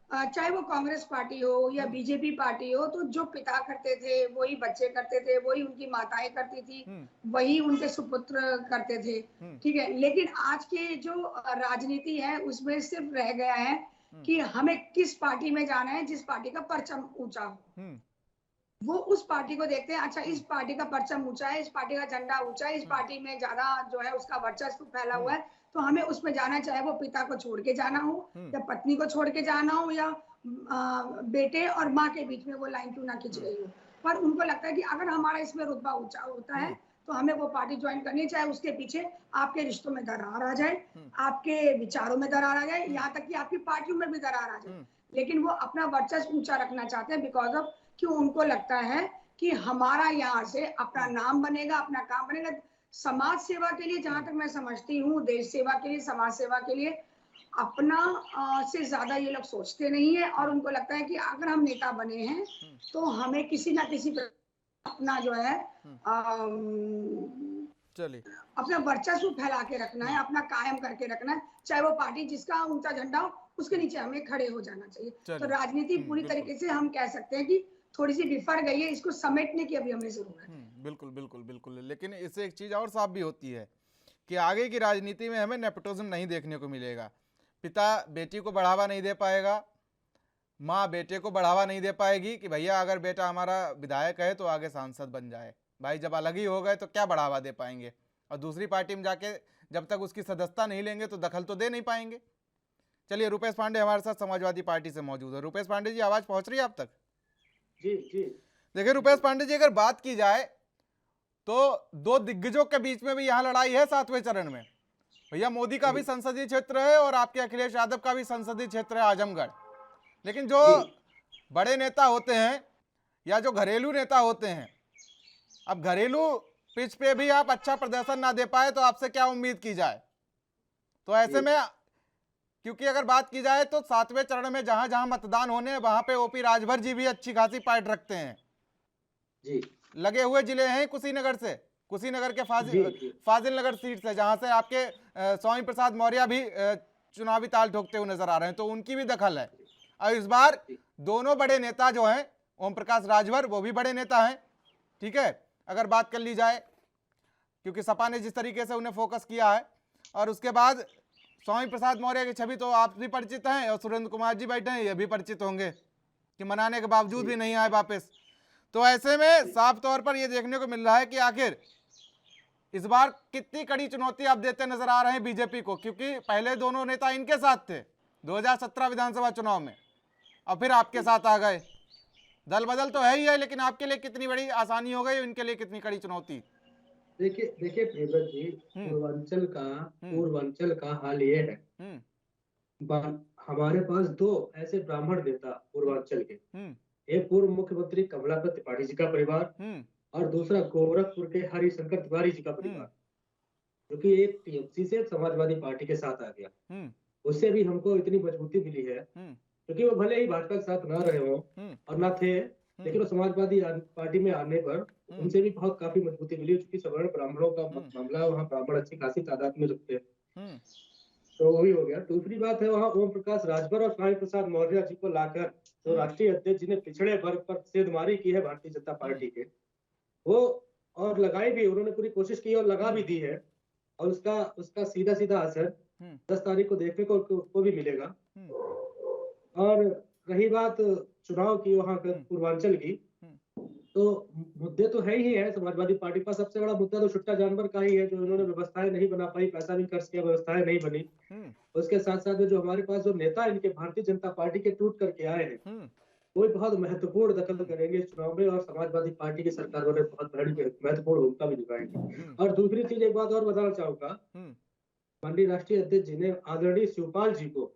चाहे वो कांग्रेस पार्टी हो या बीजेपी पार्टी हो, तो जो पिता करते थे वही बच्चे करते थे, वही उनकी माताएं करती थी, वही उनके सुपुत्र करते थे। ठीक है। लेकिन आज के जो राजनीति है उसमें सिर्फ रह गया है कि हमें किस पार्टी में जाना है, जिस पार्टी का परचम ऊंचा हो, वो उस पार्टी को देखते हैं। अच्छा, इस पार्टी का परचम ऊंचा है, इस पार्टी का झंडा ऊंचा है, इस पार्टी में ज्यादा जो है उसका वर्चस्व फैला हुआ है, तो हमें उसमें जाना, चाहे वो पिता को छोड़ के जाना हो या पत्नी को छोड़ के जाना हो या बेटे और माँ के बीच में वो लाइन क्यों ना खिंच गई हो, पर उनको लगता है कि अगर हमारा इसमें रुतबा ऊंचा होता है तो हमें वो पार्टी ज्वाइन करनी, चाहे उसके पीछे आपके रिश्तों में दरार आ जाए, आपके विचारों में दरार आ जाए, यहाँ तक कि आपकी पार्टियों में भी दरार आ जाए, लेकिन वो अपना वर्चस्व ऊंचा रखना चाहते हैं, बिकॉज ऑफ कि उनको लगता है कि हमारा यहाँ से अपना नाम बनेगा, अपना काम बनेगा। समाज सेवा के लिए, जहां तक मैं समझती हूँ, देश सेवा के लिए, समाज सेवा के लिए अपना से ज्यादा ये लोग सोचते नहीं है, और उनको लगता है कि अगर हम नेता बने हैं तो हमें किसी ना किसी अपना जो है अपना वर्चस्व फैला के रखना है, अपना कायम करके रखना है, चाहे वो पार्टी जिसका ऊंचा झंडा हो उसके नीचे हमें खड़े हो जाना चाहिए। तो राजनीति पूरी तरीके से हम कह सकते हैं कि थोड़ी सी बिफर गई है, इसको समेटने की अभी हमें जरूरत है। बिल्कुल बिल्कुल बिल्कुल। लेकिन इससे एक चीज और साफ भी होती है कि आगे की राजनीति में हमें नेपोटिज्म नहीं देखने को मिलेगा। पिता बेटी को बढ़ावा नहीं दे पाएगा, माँ बेटे को बढ़ावा नहीं दे पाएगी कि भैया अगर बेटा हमारा विधायक है तो आगे सांसद बन जाए। भाई जब अलग ही हो गए तो क्या बढ़ावा दे पाएंगे, और दूसरी पार्टी में जाके जब तक उसकी सदस्यता नहीं लेंगे तो दखल तो दे नहीं पाएंगे। चलिए, रुपेश पांडे हमारे साथ समाजवादी पार्टी से मौजूद है। रुपेश पांडे जी, आवाज पहुंच रही है आप तक? जी जी। देखिए रुपेश पांडे जी, अगर बात की जाए तो 2 दिग्गजों के बीच में भी यहाँ लड़ाई है 7वें चरण में। भैया मोदी का भी संसदीय क्षेत्र है और आपके अखिलेश यादव का भी संसदीय क्षेत्र है आजमगढ़, लेकिन जो बड़े नेता होते हैं या जो घरेलू नेता होते हैं, अब घरेलू पिच पे भी आप अच्छा प्रदर्शन ना दे पाए तो आपसे क्या उम्मीद की जाए। तो ऐसे में, क्योंकि अगर बात की जाए तो 7वें चरण में जहां जहां मतदान होने वहां पे ओपी राजभर जी भी अच्छी खासी पाइट रखते हैं जी। लगे हुए जिले हैं कुशीनगर से, कुशीनगर के फाजिल नगर सीट से, जहां से आपके स्वामी प्रसाद मौर्य भी चुनावी ताल ठोकते हुए नजर आ रहे हैं, तो उनकी भी दखल है। और इस बार दोनों बड़े नेता जो हैं, ओम प्रकाश राजभर वो भी बड़े नेता हैं। ठीक है, अगर बात कर ली जाए, क्योंकि सपा ने जिस तरीके से उन्हें फोकस किया है, और उसके बाद स्वामी प्रसाद मौर्य की छवि तो आप भी परिचित हैं और सुरेंद्र कुमार जी बैठे हैं, ये भी परिचित होंगे कि मनाने के बावजूद भी नहीं आए वापस। तो ऐसे में साफ तौर पर यह देखने को मिल रहा है कि आखिर इस बार कितनी कड़ी चुनौती आप देते नजर आ रहे हैं बीजेपी को, क्योंकि पहले दोनों नेता इनके साथ थे 2017 विधानसभा चुनाव में, और फिर आपके साथ आ गए। दल बदल तो है ही है, लेकिन आपके लिए कितनी बड़ी आसानी हो गई, इनके लिए कितनी कड़ी चुनौती? देखिए प्रियव्रत जी, पूर्वांचल का हाल ये है, हमारे पास दो ऐसे ब्राह्मण नेता पूर्वांचल के, एक पूर्व मुख्यमंत्री कमलाकर त्रिपाठी जी का परिवार और दूसरा गोरखपुर के हरिशंकर तिवारी जी का परिवार, जो कि एक टीएमसी से समाजवादी पार्टी के साथ आ गया। उससे भी हमको इतनी मजबूती मिली है, क्योंकि वो भले ही भाजपा के साथ ना रहे हो और ना थे, लेकिन वो समाजवादी पार्टी में आने पर उनसे भी बहुत काफी मजबूती मिली, क्योंकि सवर्ण ब्राह्मणों का मामला, वहाँ ब्राह्मण अच्छी खासी तादाद में रखते हैं, तो वही हो गया। दूसरी बात है, वहाँ ओम प्रकाश राजभर और स्वामी प्रसाद मौर्य जी को लाकर जो राष्ट्रीय अध्यक्ष जिन्हें पिछड़े वर्ग पर सेधमारी की है भारतीय जनता पार्टी के, वो और लगाई भी, उन्होंने पूरी कोशिश की और लगा भी दी है, और उसका सीधा सीधा असर 10 तारीख को देखने को भी मिलेगा। और रही बात चुनाव की वहाँ पूर्वांचल की, तो मुद्दे तो है ही है। समाजवादी पार्टी का सबसे बड़ा मुद्दा तो छुट्टा जानवर का ही है, जो इन्होंने व्यवस्थाएं नहीं बना पाई, पैसा भी खर्च किया, व्यवस्थाएं नहीं बनी। उसके साथ साथ में जो हमारे पास जो नेता इनके भारतीय जनता पार्टी के टूट करके आए हैं, वो बहुत महत्वपूर्ण दखल करेंगे इस चुनाव में, और समाजवादी पार्टी की सरकार में बहुत बड़ी महत्वपूर्ण भूमिका भी निभाएंगे। और दूसरी चीज, एक बात और बताना चाहूंगा, माननीय राष्ट्रीय अध्यक्ष जी ने आदरणीय शिवपाल जी को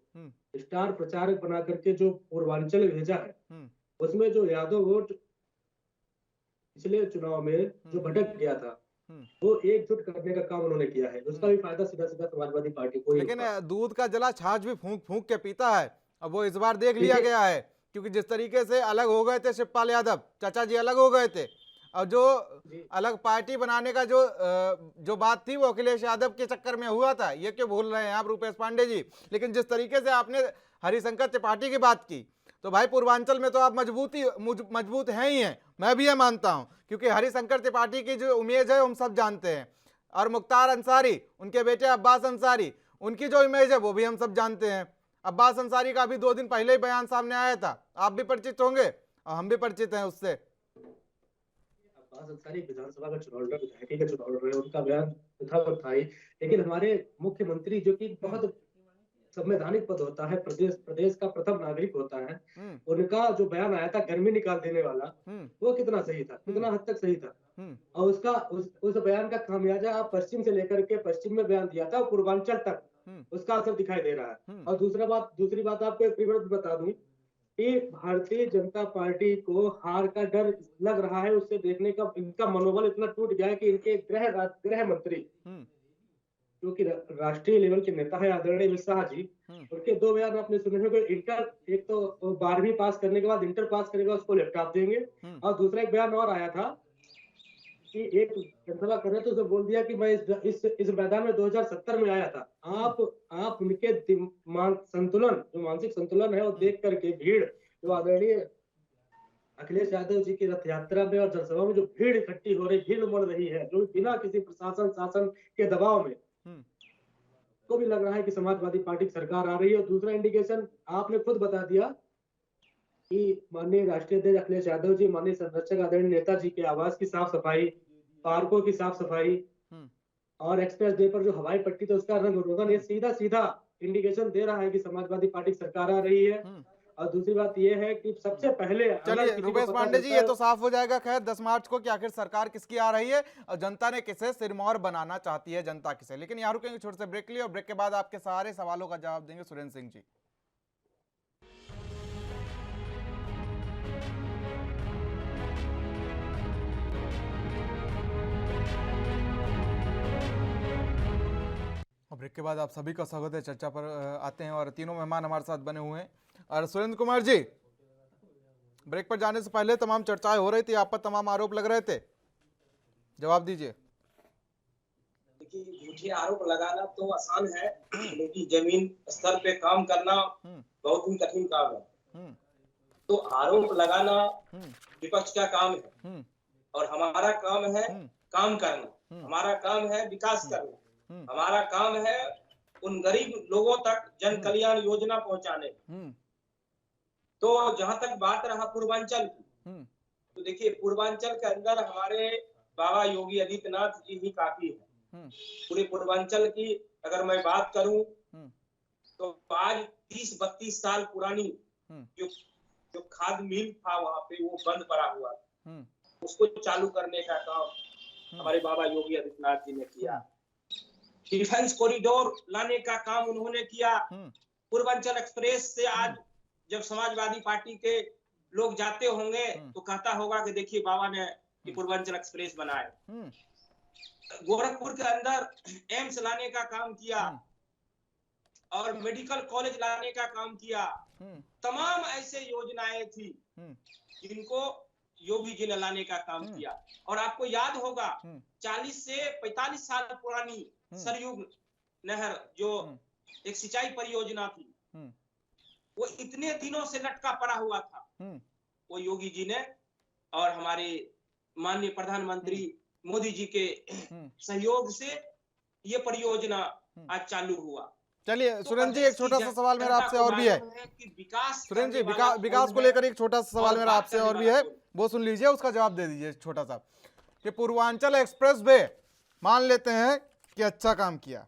स्टार प्रचारक बना करके जो पूर्वांचल भेजा है, उसमें जो यादव वोट पिछले चुनाव में जो भटक गया था, वो एकजुट करने का काम उन्होंने किया है, उसका भी फायदा सीधा सीधा समाजवादी पार्टी को। लेकिन दूध का जला छाछ भी फूंक फूंक के पीता है, अब वो इस बार देख लिया गया है, क्योंकि जिस तरीके से अलग हो गए थे शिवपाल यादव, चाचा जी अलग हो गए थे, और जो अलग पार्टी बनाने का जो बात थी वो अखिलेश यादव के चक्कर में हुआ था, ये क्यों भूल रहे हैं आप रूपेश पांडे जी। लेकिन जिस तरीके से आपने हरिशंकर त्रिपाठी की बात की, तो भाई पूर्वांचल में तो आप मजबूत हैं ही हैं, मैं भी ये मानता हूं, क्योंकि हरिशंकर त्रिपाठी की जो इमेज है हम सब जानते हैं, और मुख्तार अंसारी, उनके बेटे अब्बास अंसारी, उनकी जो इमेज है वो भी हम सब जानते हैं। अब्बास अंसारी का अभी 2 दिन पहले ही बयान सामने आया था, आप भी परिचित होंगे और हम भी परिचित हैं उससे। अब्बास अंसारी विधानसभा का चुनाव लड़, विधायकी का चुनाव लड़ रहे हैं, उनका बयान था ही, लेकिन हमारे मुख्यमंत्री जो कि बहुत संवैधानिक पद होता है, प्रदेश का प्रथम नागरिक होता है, उनका जो बयान आया था गर्मी निकाल देने वाला, वो कितना सही था, कितना हद तक सही था। और उस बयान का खामियाजा आप पश्चिम से लेकर के पश्चिम में बयान दिया था, पूर्वांचल तक उसका असर दिखाई दे रहा है। और दूसरी बात आपको एक विवरण बता दूं कि भारतीय जनता पार्टी को हार का डर लग रहा है, उससे देखने का इनका मनोबल इतना टूट गया है कि इनके गृह मंत्री जो कि राष्ट्रीय लेवल के नेता है आदरणीय अमित शाह जी, उनके 2 बयान आपने सुने होंगे। एक तो 12वीं पास करने के बाद इंटर पास करेगा उसको लैपटॉप देंगे, और दूसरा एक बयान और आया था कि एक जनसभा कर रहे थे, तो बोल दिया कि मैं इस मैदान में 2070 में आया था। आप उनके जो मानसिक संतुलन है वो देख करके भीड़ जो आदरणीय अखिलेश यादव जी की रथ यात्रा में और जनसभा में जो भीड़ इकट्ठी हो रही, भीड़ उमड़ रही है, जो बिना किसी प्रशासन शासन के दबाव में, तो भी लग रहा है कि समाजवादी पार्टी की सरकार आ रही है। और दूसरा इंडिकेशन आपने खुद बता दिया कि माननीय राष्ट्रीय अध्यक्ष अखिलेश यादव जी, माननीय संरक्षक आदरणीय नेताजी के आवास की साफ सफाई, पार्कों की साफ सफाई और एक्सप्रेस वे पर जो हवाई पट्टी थी उसका रंग रोगन, ये सीधा इंडिकेशन दे रहा है कि समाजवादी पार्टी की सरकार आ रही है। और दूसरी बात यह है कि सबसे पहले, चलिए रुपेश पांडे जी, ये तो साफ हो जाएगा खैर 10 मार्च को कि आखिर सरकार किसकी आ रही है और जनता ने किसे सिरमौर बनाना चाहती है, जनता किसे। लेकिन यहाँ रुकेंगे छोटे से ब्रेक लिए, और ब्रेक के बाद आपके सारे सवालों का जवाब देंगे सुरेंद्र सिंह जी। ब्रेक के बाद आप सभी का स्वागत है। चर्चा पर आते हैं और तीनों मेहमान हमारे साथ बने हुए हैं। और सुरेंद्र कुमार जी, ब्रेक पर जाने से पहले तमाम चर्चाएं हो रही थी, आप पर तमाम आरोप लग रहे थे, जवाब दीजिए। देखिए, झूठे आरोप लगाना तो आसान है, लेकिन जमीन स्तर पे काम करना बहुत ही कठिन काम है। तो आरोप लगाना विपक्ष का काम है, और हमारा काम है काम करना, हमारा काम है विकास करना, हमारा काम है उन गरीब लोगों तक जन कल्याण योजना पहुंचाने। तो जहां तक बात रहा पूर्वांचल की, तो देखिए पूर्वांचल के अंदर हमारे बाबा योगी आदित्यनाथ जी ही काफी है। पूरे पूर्वांचल की अगर मैं बात करूं तो आज 30-32 साल पुरानी जो खाद मिल था वहां पे वो बंद पड़ा हुआ था, उसको चालू करने का काम हमारे बाबा योगी आदित्यनाथ जी ने किया। डिफेंस कॉरिडोर लाने का काम उन्होंने किया। पूर्वांचल एक्सप्रेस से आज जब समाजवादी पार्टी के लोग जाते होंगे तो कहता होगा कि देखिए बाबा ने पूर्वांचल एक्सप्रेस बनाए। गोरखपुर के अंदर एम्स लाने का काम किया और मेडिकल कॉलेज लाने का काम किया। तमाम ऐसे योजनाएं थी जिनको योगी जी ने लाने का काम किया। और आपको याद होगा 40 से 45 साल पुरानी सरयुग नहर जो एक सिंचाई परियोजना थी, वो इतने दिनों से लटका पड़ा हुआ था। वो योगी जी ने और हमारे माननीय प्रधानमंत्री मोदी जी के सहयोग से ये परियोजना आज चालू हुआ। चलिए सुरेंद्र जी, एक छोटा सा सवाल मेरा आपसे और भी है। सुरेंद्र जी, विकास को लेकर एक छोटा सा सवाल मेरा आपसे और भी है, वो सुन लीजिए, उसका जवाब दे दीजिए छोटा सा। कि पूर्वांचल एक्सप्रेस वे मान लेते हैं कि अच्छा काम किया,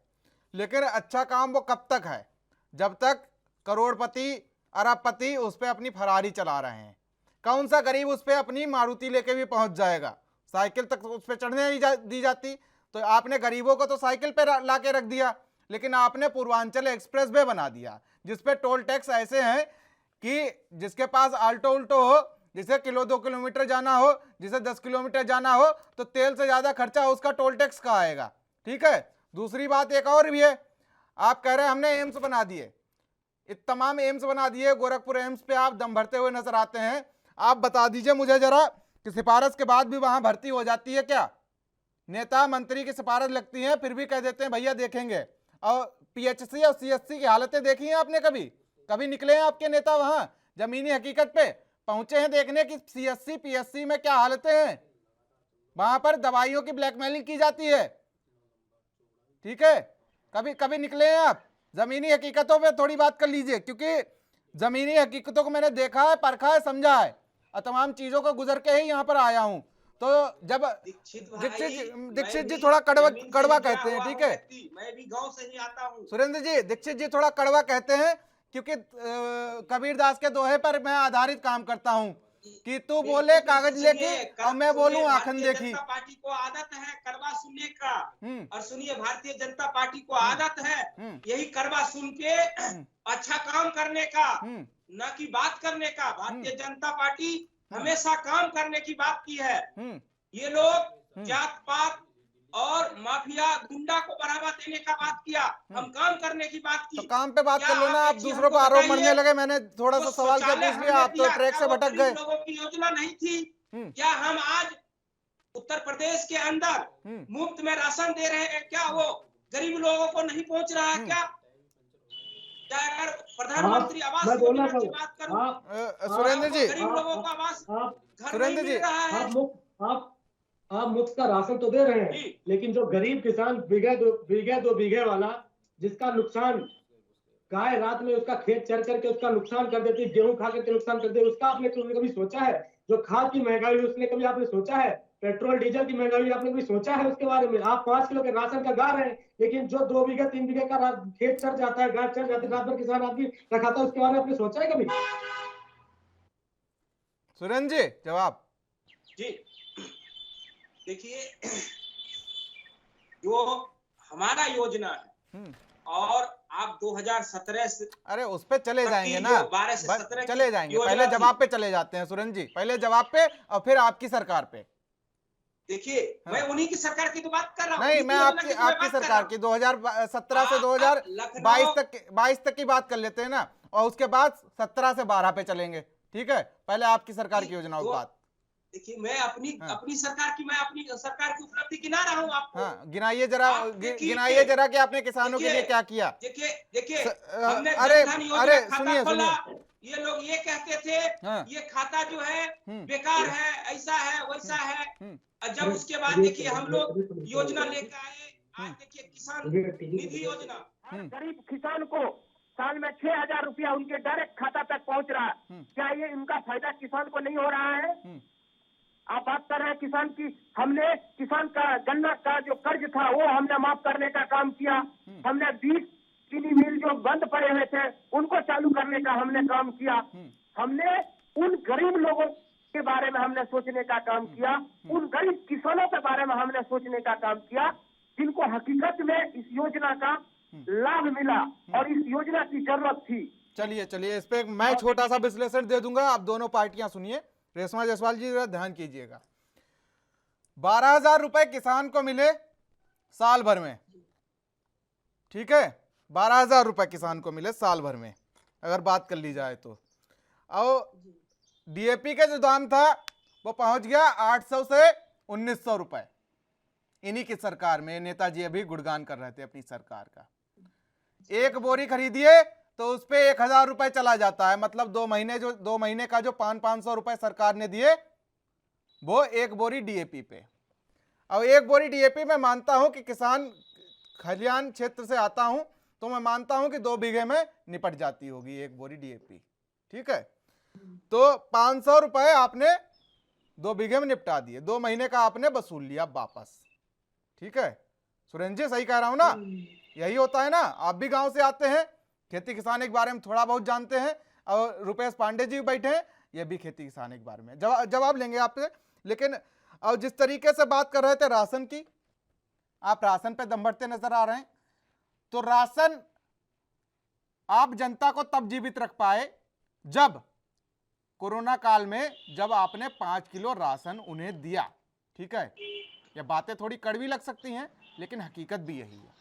लेकिन अच्छा काम वो कब तक है? जब तक करोड़पति अरबपति उस पर अपनी फरारी चला रहे हैं। कौन सा गरीब उस पर अपनी मारुति लेके भी पहुंच जाएगा? साइकिल तक उस पर चढ़ने नहीं दी जाती। तो आपने गरीबों को तो साइकिल पे ला के रख दिया, लेकिन आपने पूर्वांचल एक्सप्रेस वे बना दिया जिसपे टोल टैक्स ऐसे हैं कि जिसके पास आल्टो उल्टो हो, जिसे 2 किलोमीटर जाना हो, जिसे 10 किलोमीटर जाना हो, तो तेल से ज्यादा खर्चा उसका टोल टैक्स का आएगा। ठीक है। दूसरी बात एक और भी है, आप कह रहे हैं हमने एम्स बना दिए, तमाम एम्स बना दिए, गोरखपुर एम्स पे आप दम भरते हुए नजर आते हैं। आप बता दीजिए मुझे जरा कि सिफारिश के बाद भी वहां भर्ती हो जाती है क्या? नेता मंत्री की सिफारिश लगती है, फिर भी कह देते हैं भैया देखेंगे। और पीएचसी और सीएचसी की हालतें देखी हैं आपने? कभी निकले हैं आपके नेता वहां जमीनी हकीकत पे पहुंचे हैं देखने की सीएचसी पीएचसी में क्या हालतें हैं? वहां पर दवाइयों की ब्लैकमेलिंग की जाती है। ठीक है, कभी निकले हैं आप? जमीनी हकीकतों पे थोड़ी बात कर लीजिए, क्योंकि जमीनी हकीकतों को मैंने देखा है, परखा है, समझा है और तमाम चीजों को गुजर के ही यहाँ पर आया हूं। तो जब दीक्षित जी थोड़ा कड़वा कहते हैं, ठीक है, मैं भी गांव से ही आता हूं। सुरेंद्र जी, दीक्षित जी थोड़ा कड़वा कहते हैं क्योंकि कबीरदास के दोहे पर मैं आधारित काम करता हूं कि तू बोले कागज लेके और मैं बोलूं आंखन देखी। पार्टी को आदत है कड़वा सुनने का, और सुनिए भारतीय जनता पार्टी को आदत है यही कड़वा सुन के अच्छा काम करने का, न कि बात करने का। भारतीय जनता पार्टी हमेशा काम करने की बात की है। ये लोग जात पात और माफिया गुंडा को बढ़ावा देने का बात किया, हम काम करने की बात की। तो काम पे बात कर लो ना, आप दूसरों को आरोप मरने लगे। मैंने थोड़ा सा सवाल किया, पूछ लिया, आप तो ट्रैक से भटक गए। लोगों की योजना नहीं थी क्या? हम आज उत्तर प्रदेश के अंदर मुफ्त में राशन दे रहे हैं क्या? वो गरीब लोगों को नहीं पहुंच रहा है क्या? अगर प्रधानमंत्री आवास योजना की बात करूं, सुरेंद्र जी, गरीब लोगों को आवास घर नहीं मिल रहा है। आप मुफ्त का राशन तो दे रहे हैं, लेकिन जो गरीब किसान दो बीघे वाला जिसका नुकसान गाय रात में उसका खेत चर करके उसका नुकसान कर देती, गेहूं खा करके नुकसान कर देती, उसका आपने कभी सोचा है? जो खाद की महंगाई हुई उसने कभी आपने सोचा है? पेट्रोल डीजल की महंगाई आपने कभी सोचा है उसके बारे में? आप 5 किलो के राशन का गा रहे हैं, लेकिन जो 2 बीघे 3 बीघे का खेत चर जाता है, गाय चर जाती है, रात भर किसान आदमी रखाता है, उसके बारे में आपने सोचा है कभी? सुरेंद्र जी जवाब। जी देखिए, जो हमारा योजना है और आप 2017 से, अरे उस पे चले जाएंगे ना, 12 से 17 चले जाएंगे, पहले जवाब पे चले जाते हैं सुरेंद्र जी, पहले जवाब पे और फिर आपकी सरकार पे। देखिए मैं उन्हीं की सरकार की तो बात कर रहा हूं। नहीं, मैं आपकी सरकार की 2017 से 2022 तक की बात कर लेते हैं ना, और उसके बाद 17 से 12 पे चलेंगे। ठीक है, पहले आपकी सरकार की योजना की बात। देखिए मैं अपनी सरकार की उपलब्धि गिना रहा हूँ आपको। हाँ, गिनाइए जरा कि आपने किसानों के लिए क्या किया। देखिए हमने अरे सुनिए, ये लोग ये कहते थे ये खाता जो है बेकार है, ऐसा है वैसा है, और जब उसके बाद देखिए हम लोग योजना लेकर आए। आज देखिए किसान निधि योजना, गरीब किसान को साल में 6,000 रुपया उनके डायरेक्ट खाता तक पहुंच रहा है। क्या ये इनका फायदा किसान को नहीं हो रहा है? आप बात कर रहे हैं किसान की, हमने किसान का गन्ना का जो कर्ज था वो हमने माफ करने का काम किया। हमने 20 चीनी मिल जो बंद पड़े हुए थे उनको चालू करने का हमने काम किया। हमने उन गरीब लोगों के बारे में हमने सोचने का काम किया, उन गरीब किसानों के बारे में हमने सोचने का काम किया जिनको हकीकत में इस योजना का लाभ मिला और इस योजना की जरूरत थी। चलिए चलिए, इस पे मैं छोटा सा विश्लेषण दे दूंगा, आप दोनों पार्टियां सुनिए। रेशमा जायसवाल जी जरा ध्यान कीजिएगा। 12,000 रुपए किसान को मिले साल भर में, ठीक है, 12,000 रुपए किसान को मिले साल भर में अगर बात कर ली जाए तो। और डीएपी का जो दाम था वो पहुंच गया 800 से 1900 रुपए। इन्हीं की सरकार में नेताजी अभी गुणगान कर रहे थे अपनी सरकार का। एक बोरी खरीदिए तो उस पे 1,000 रुपए चला जाता है, मतलब 2 महीने का जो 500 रुपए सरकार ने दिए वो एक बोरी डीएपी पे। अब एक बोरी डीएपी में मानता हूं कि किसान खलिहान क्षेत्र से आता हूं तो मैं मानता हूं कि 2 बीघे में निपट जाती होगी एक बोरी डीएपी, ठीक है। तो 500 रुपए आपने 2 बीघे में निपटा दिए, 2 महीने का आपने वसूल लिया वापस, ठीक है। सुरेंद्र जी सही कह रहा हूं ना? यही होता है ना। आप भी गांव से आते हैं, खेती किसानी के बारे में थोड़ा बहुत जानते हैं, और रुपेश पांडे जी बैठे हैं, ये भी खेती किसानी के बारे में जवाब लेंगे आपसे। लेकिन और जिस तरीके से बात कर रहे थे राशन की, आप राशन पे दम भरते नजर आ रहे हैं। तो राशन आप जनता को तब जीवित रख पाए जब कोरोना काल में जब आपने 5 किलो राशन उन्हें दिया, ठीक है। ये बातें थोड़ी कड़वी लग सकती हैं लेकिन हकीकत भी यही है,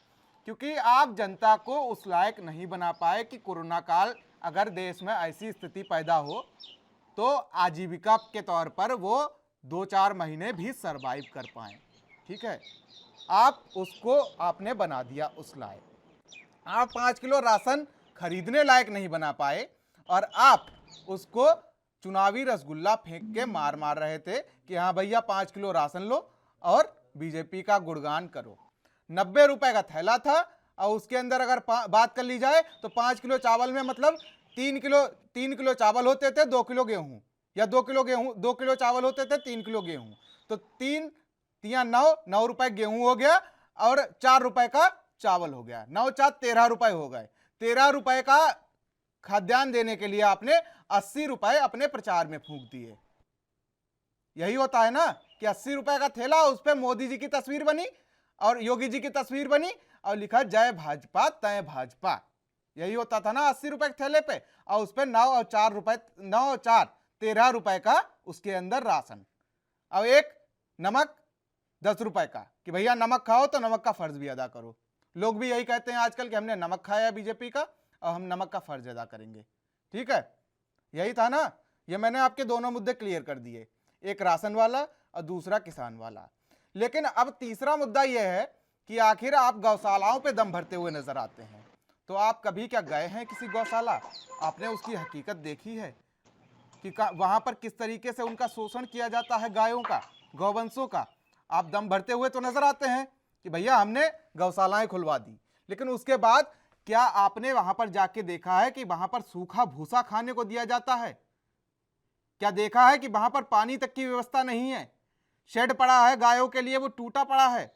क्योंकि आप जनता को उस लायक नहीं बना पाए कि कोरोना काल अगर देश में ऐसी स्थिति पैदा हो तो आजीविका के तौर पर वो 2-4 महीने भी सरवाइव कर पाए, ठीक है। आप उसको आपने बना दिया उस लायक। आप 5 किलो राशन खरीदने लायक नहीं बना पाए और आप उसको चुनावी रसगुल्ला फेंक के मार रहे थे कि हाँ भैया 5 किलो राशन लो और बीजेपी का गुणगान करो। 90 रुपए का थैला था और उसके अंदर अगर बात कर ली जाए तो 5 किलो चावल में मतलब 3 किलो चावल होते थे, 2 किलो गेहूं, या 2 किलो चावल होते थे, 3 किलो गेहूं। तो 3 या 9 रुपए गेहूं हो गया और 4 रुपए का चावल हो गया, 9-4 13 रुपए हो गए। 13 रुपए का खाद्यान्न देने के लिए आपने 80 रुपए अपने प्रचार में फूंक दिए। यही होता है ना कि 80 रुपए का थैला, उस पर मोदी जी की तस्वीर बनी और योगी जी की तस्वीर बनी और लिखा जय भाजपा तय भाजपा। यही होता था ना 80 रुपए के थैले पे, और उस पर 9 और 4 13 रुपए का उसके अंदर राशन। अब एक नमक 10 रुपए का कि भैया नमक खाओ तो नमक का फर्ज भी अदा करो। लोग भी यही कहते हैं आजकल कि हमने नमक खाया बीजेपी का और हम नमक का फर्ज अदा करेंगे, ठीक है। यही था ना। ये मैंने आपके दोनों मुद्दे क्लियर कर दिए, एक राशन वाला और दूसरा किसान वाला। लेकिन अब तीसरा मुद्दा यह है कि आखिर आप गौशालाओं पे दम भरते हुए नजर आते हैं, तो आप कभी क्या गए हैं किसी गौशाला? आपने उसकी हकीकत देखी है कि वहां पर किस तरीके से उनका शोषण किया जाता है, गायों का, गौवंशों का? आप दम भरते हुए तो नजर आते हैं कि भैया हमने गौशालाएं खुलवा दी, लेकिन उसके बाद क्या आपने वहां पर जाके देखा है कि वहां पर सूखा भूसा खाने को दिया जाता है? क्या देखा है कि वहां पर पानी तक की व्यवस्था नहीं है? शेड पड़ा है गायों के लिए, वो टूटा पड़ा है।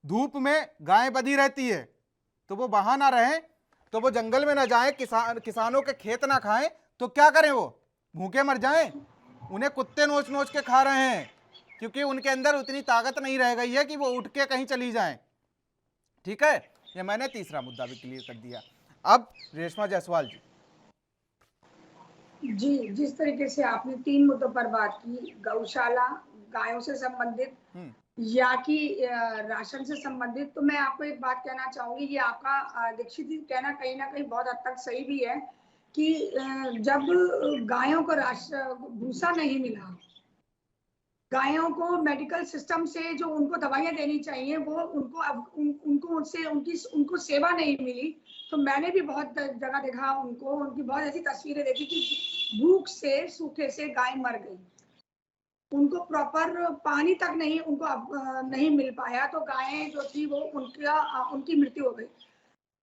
धूप में गायें बंधी रहती है तो वो वहां ना रहें, तो वो जंगल में ना जाएं, किसानों के खेत ना खाएं, तो क्या करें? वो भूखे मर जाएं? उन्हें कुत्ते नोच नोच के खा रहे हैं क्योंकि उनके अंदर उतनी ताकत नहीं रह गई है कि वो उठ के कहीं चली जाएं, ठीक है। ये मैंने तीसरा मुद्दा भी क्लियर कर दिया। अब रेशमा जायसवाल जी, जिस तरीके से आपने 3 मुद्दों पर बात की, गौशाला, गायों से संबंधित या कि राशन से संबंधित, तो मैं आपको एक बात कहना चाहूंगी, ये आपका दीक्षित जी कहना कहीं ना कहीं बहुत हद तक सही भी है कि जब गायों को भूसा नहीं मिला, गायों को मेडिकल सिस्टम से जो उनको दवाइयां देनी चाहिए वो उनको सेवा नहीं मिली, तो मैंने भी बहुत जगह देखा उनकी बहुत ऐसी तस्वीरें देखी कि भूख से, सूखे से गाय मर गई, उनको प्रॉपर पानी तक नहीं मिल पाया, तो गायें जो थी वो उनकी मृत्यु हो गई।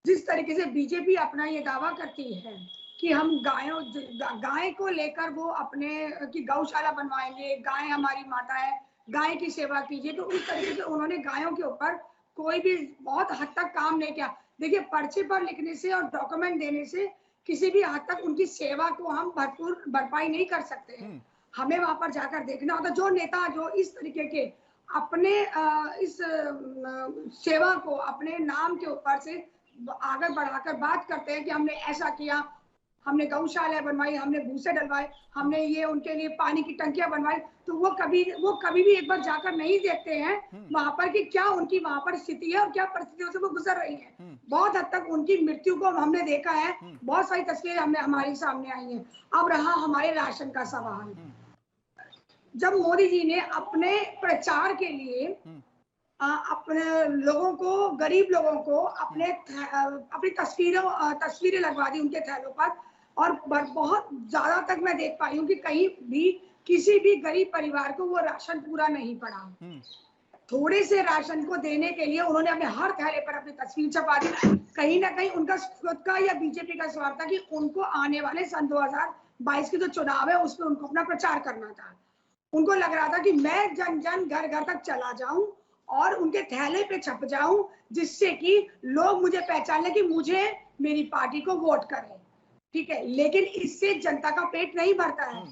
जिस तरीके से बीजेपी अपना ये दावा करती है कि कि हम गाय को लेकर वो अपने की गौशाला बनवाएंगे, गाय हमारी माता है, गाय की सेवा कीजिए। तो उस तरीके से उन्होंने गायों के ऊपर कोई भी बहुत हद तक काम नहीं किया। देखिए, पर्चे पर लिखने से और डॉक्यूमेंट देने से किसी भी हद तक उनकी सेवा को हम भरपूर भरपाई नहीं कर सकते हैं। हमें वहां पर जाकर देखना होता। जो नेता जो इस तरीके के अपने इस सेवा को अपने नाम के ऊपर से आगे बढ़ाकर बात करते हैं कि हमने ऐसा किया, हमने गौशाला बनवाई, हमने भूसे डलवाए, हमने ये उनके लिए पानी की टंकियां बनवाई, तो वो कभी भी एक बार जाकर नहीं देखते हैं वहां पर कि क्या उनकी वहां पर स्थिति है और क्या परिस्थितियों से वो गुजर रही हैं। बहुत हद तक उनकी मृत्यु को हमने देखा है, बहुत सारी तस्वीरें हमारे सामने आई हैं। अब रहा हमारे राशन का सवाल। जब मोदी जी ने अपने प्रचार के लिए अपने लोगों को, गरीब लोगों को अपनी तस्वीरें लगवा दी उनके थैलों पर, और बहुत ज्यादा तक मैं देख पाई हूँ कि कहीं भी किसी भी गरीब परिवार को वो राशन पूरा नहीं पड़ा। थोड़े से राशन को देने के लिए उन्होंने अपने हर थैले पर अपनी तस्वीर छपा दी। कहीं ना कहीं उनका खुद का या बीजेपी का स्वार्थ था कि उनको आने वाले सन 2022 के जो चुनाव है उसमें उनको अपना प्रचार करना था। उनको लग रहा था कि मैं जन जन घर घर तक चला जाऊं और उनके थैले पे छप जाऊं, जिससे कि लोग मुझे पहचान लें कि मुझे, मेरी पार्टी को वोट करें। ठीक है, लेकिन इससे जनता का पेट नहीं भरता है।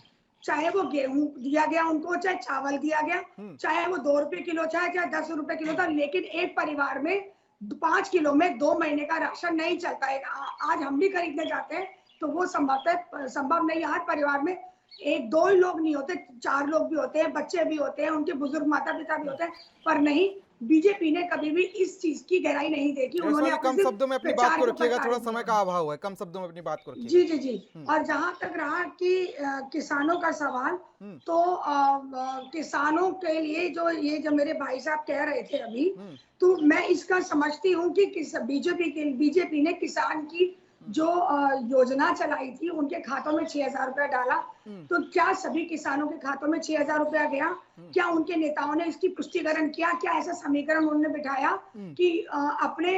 चाहे वो गेहूं दिया गया उनको, चाहे चावल दिया गया, चाहे वो 2 रुपए किलो, चाहे 10 रुपए किलो था, लेकिन एक परिवार में 5 किलो में 2 महीने का राशन नहीं चलता है। आज हम भी खरीदने जाते हैं तो वो संभव नहीं। हर परिवार में 1-2 ही लोग नहीं होते, 4 लोग भी होते हैं, बच्चे भी होते हैं, उनके बुजुर्ग माता पिता भी होते हैं। पर नहीं, बीजेपी ने कभी भी इस चीज की गहराई नहीं देखी। उन्होंने कम शब्दों में अपनी बात को रखिएगा, थोड़ा समय का अभाव है, कम शब्दों में अपनी बात को रखिएगा। जी। और जहां तक रहा कि किसानों का सवाल, तो किसानों के लिए जो मेरे भाई साहब कह रहे थे अभी, तो मैं इसका समझती हूँ कि बीजेपी ने किसान की जो योजना चलाई थी, उनके खातों में 6,000 रुपया डाला। तो क्या सभी किसानों के खातों में 6,000 रुपया गया? क्या उनके नेताओं ने इसकी पुष्टिकरण किया? क्या ऐसा समीकरण उन्होंने बिठाया कि अपने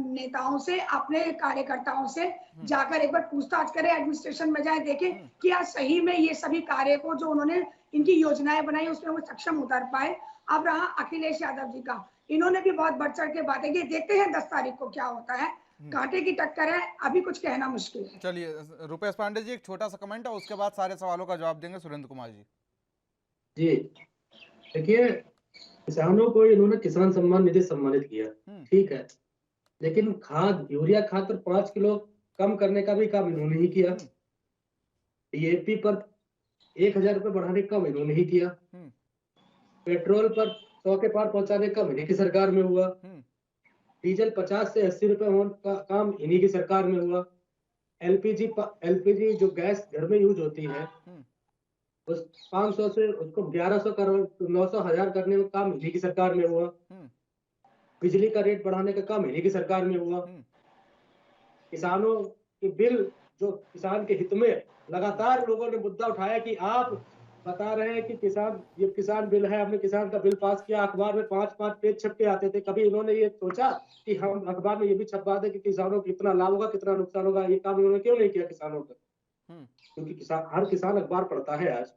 नेताओं से, अपने कार्यकर्ताओं से जाकर एक बार पूछताछ करें, एडमिनिस्ट्रेशन में जाए, देखें कि क्या सही में ये सभी कार्य को जो उन्होंने इनकी योजनाएं बनाई उसमें वो सक्षम उतर पाए? अब रहा अखिलेश यादव जी का, इन्होंने भी बहुत बढ़ चढ़ के बातें की। देखते हैं 10 तारीख को क्या होता है। कांटे की टक्कर है, अभी कुछ कहना मुश्किल है। चलिए रुपेश पांडे जी, एक छोटा सा कमेंट और उसके बाद सारे सवालों का जवाब देंगे सुरेंद्र कुमार जी। जी देखिए, किसानों को इन्होंने किसान सम्मान निधि सम्मानित किया, ठीक है, लेकिन यूरिया खाद पर 5 किलो कम करने का भी काम इन्होंने ही किया। डीएपी पर 1,000 रुपए बढ़ाने का काम इन्होंने ही किया। पेट्रोल पर 100 के पार पहुंचाने का इन्हीं की सरकार में हुआ। डीजल 50 से 80 रुपए होने का काम इन्हीं की सरकार में हुआ। एलपीजी जो गैस घर में यूज होती है, उस 500 से उसको 1100 करोड़ 900 हजार करने का काम इन्हीं की सरकार में हुआ। बिजली का रेट बढ़ाने का काम इन्हीं की सरकार में हुआ। किसानों के बिल, जो किसान के हित में लगातार लोगों ने मुद्दा उठाया कि आप बता रहे हैं कि किसान बिल है, हमने किसान का बिल पास किया, अखबार में 5-5 पेज छप के आते थे। कभी इन्होंने ये सोचा कि हम अखबार में ये भी छपवा दें कि किसानों को कितना लाभ होगा, कितना नुकसान होगा? ये काम इन्होंने क्यों नहीं किया किसानों का? क्योंकि हर किसान अखबार पढ़ता है आज,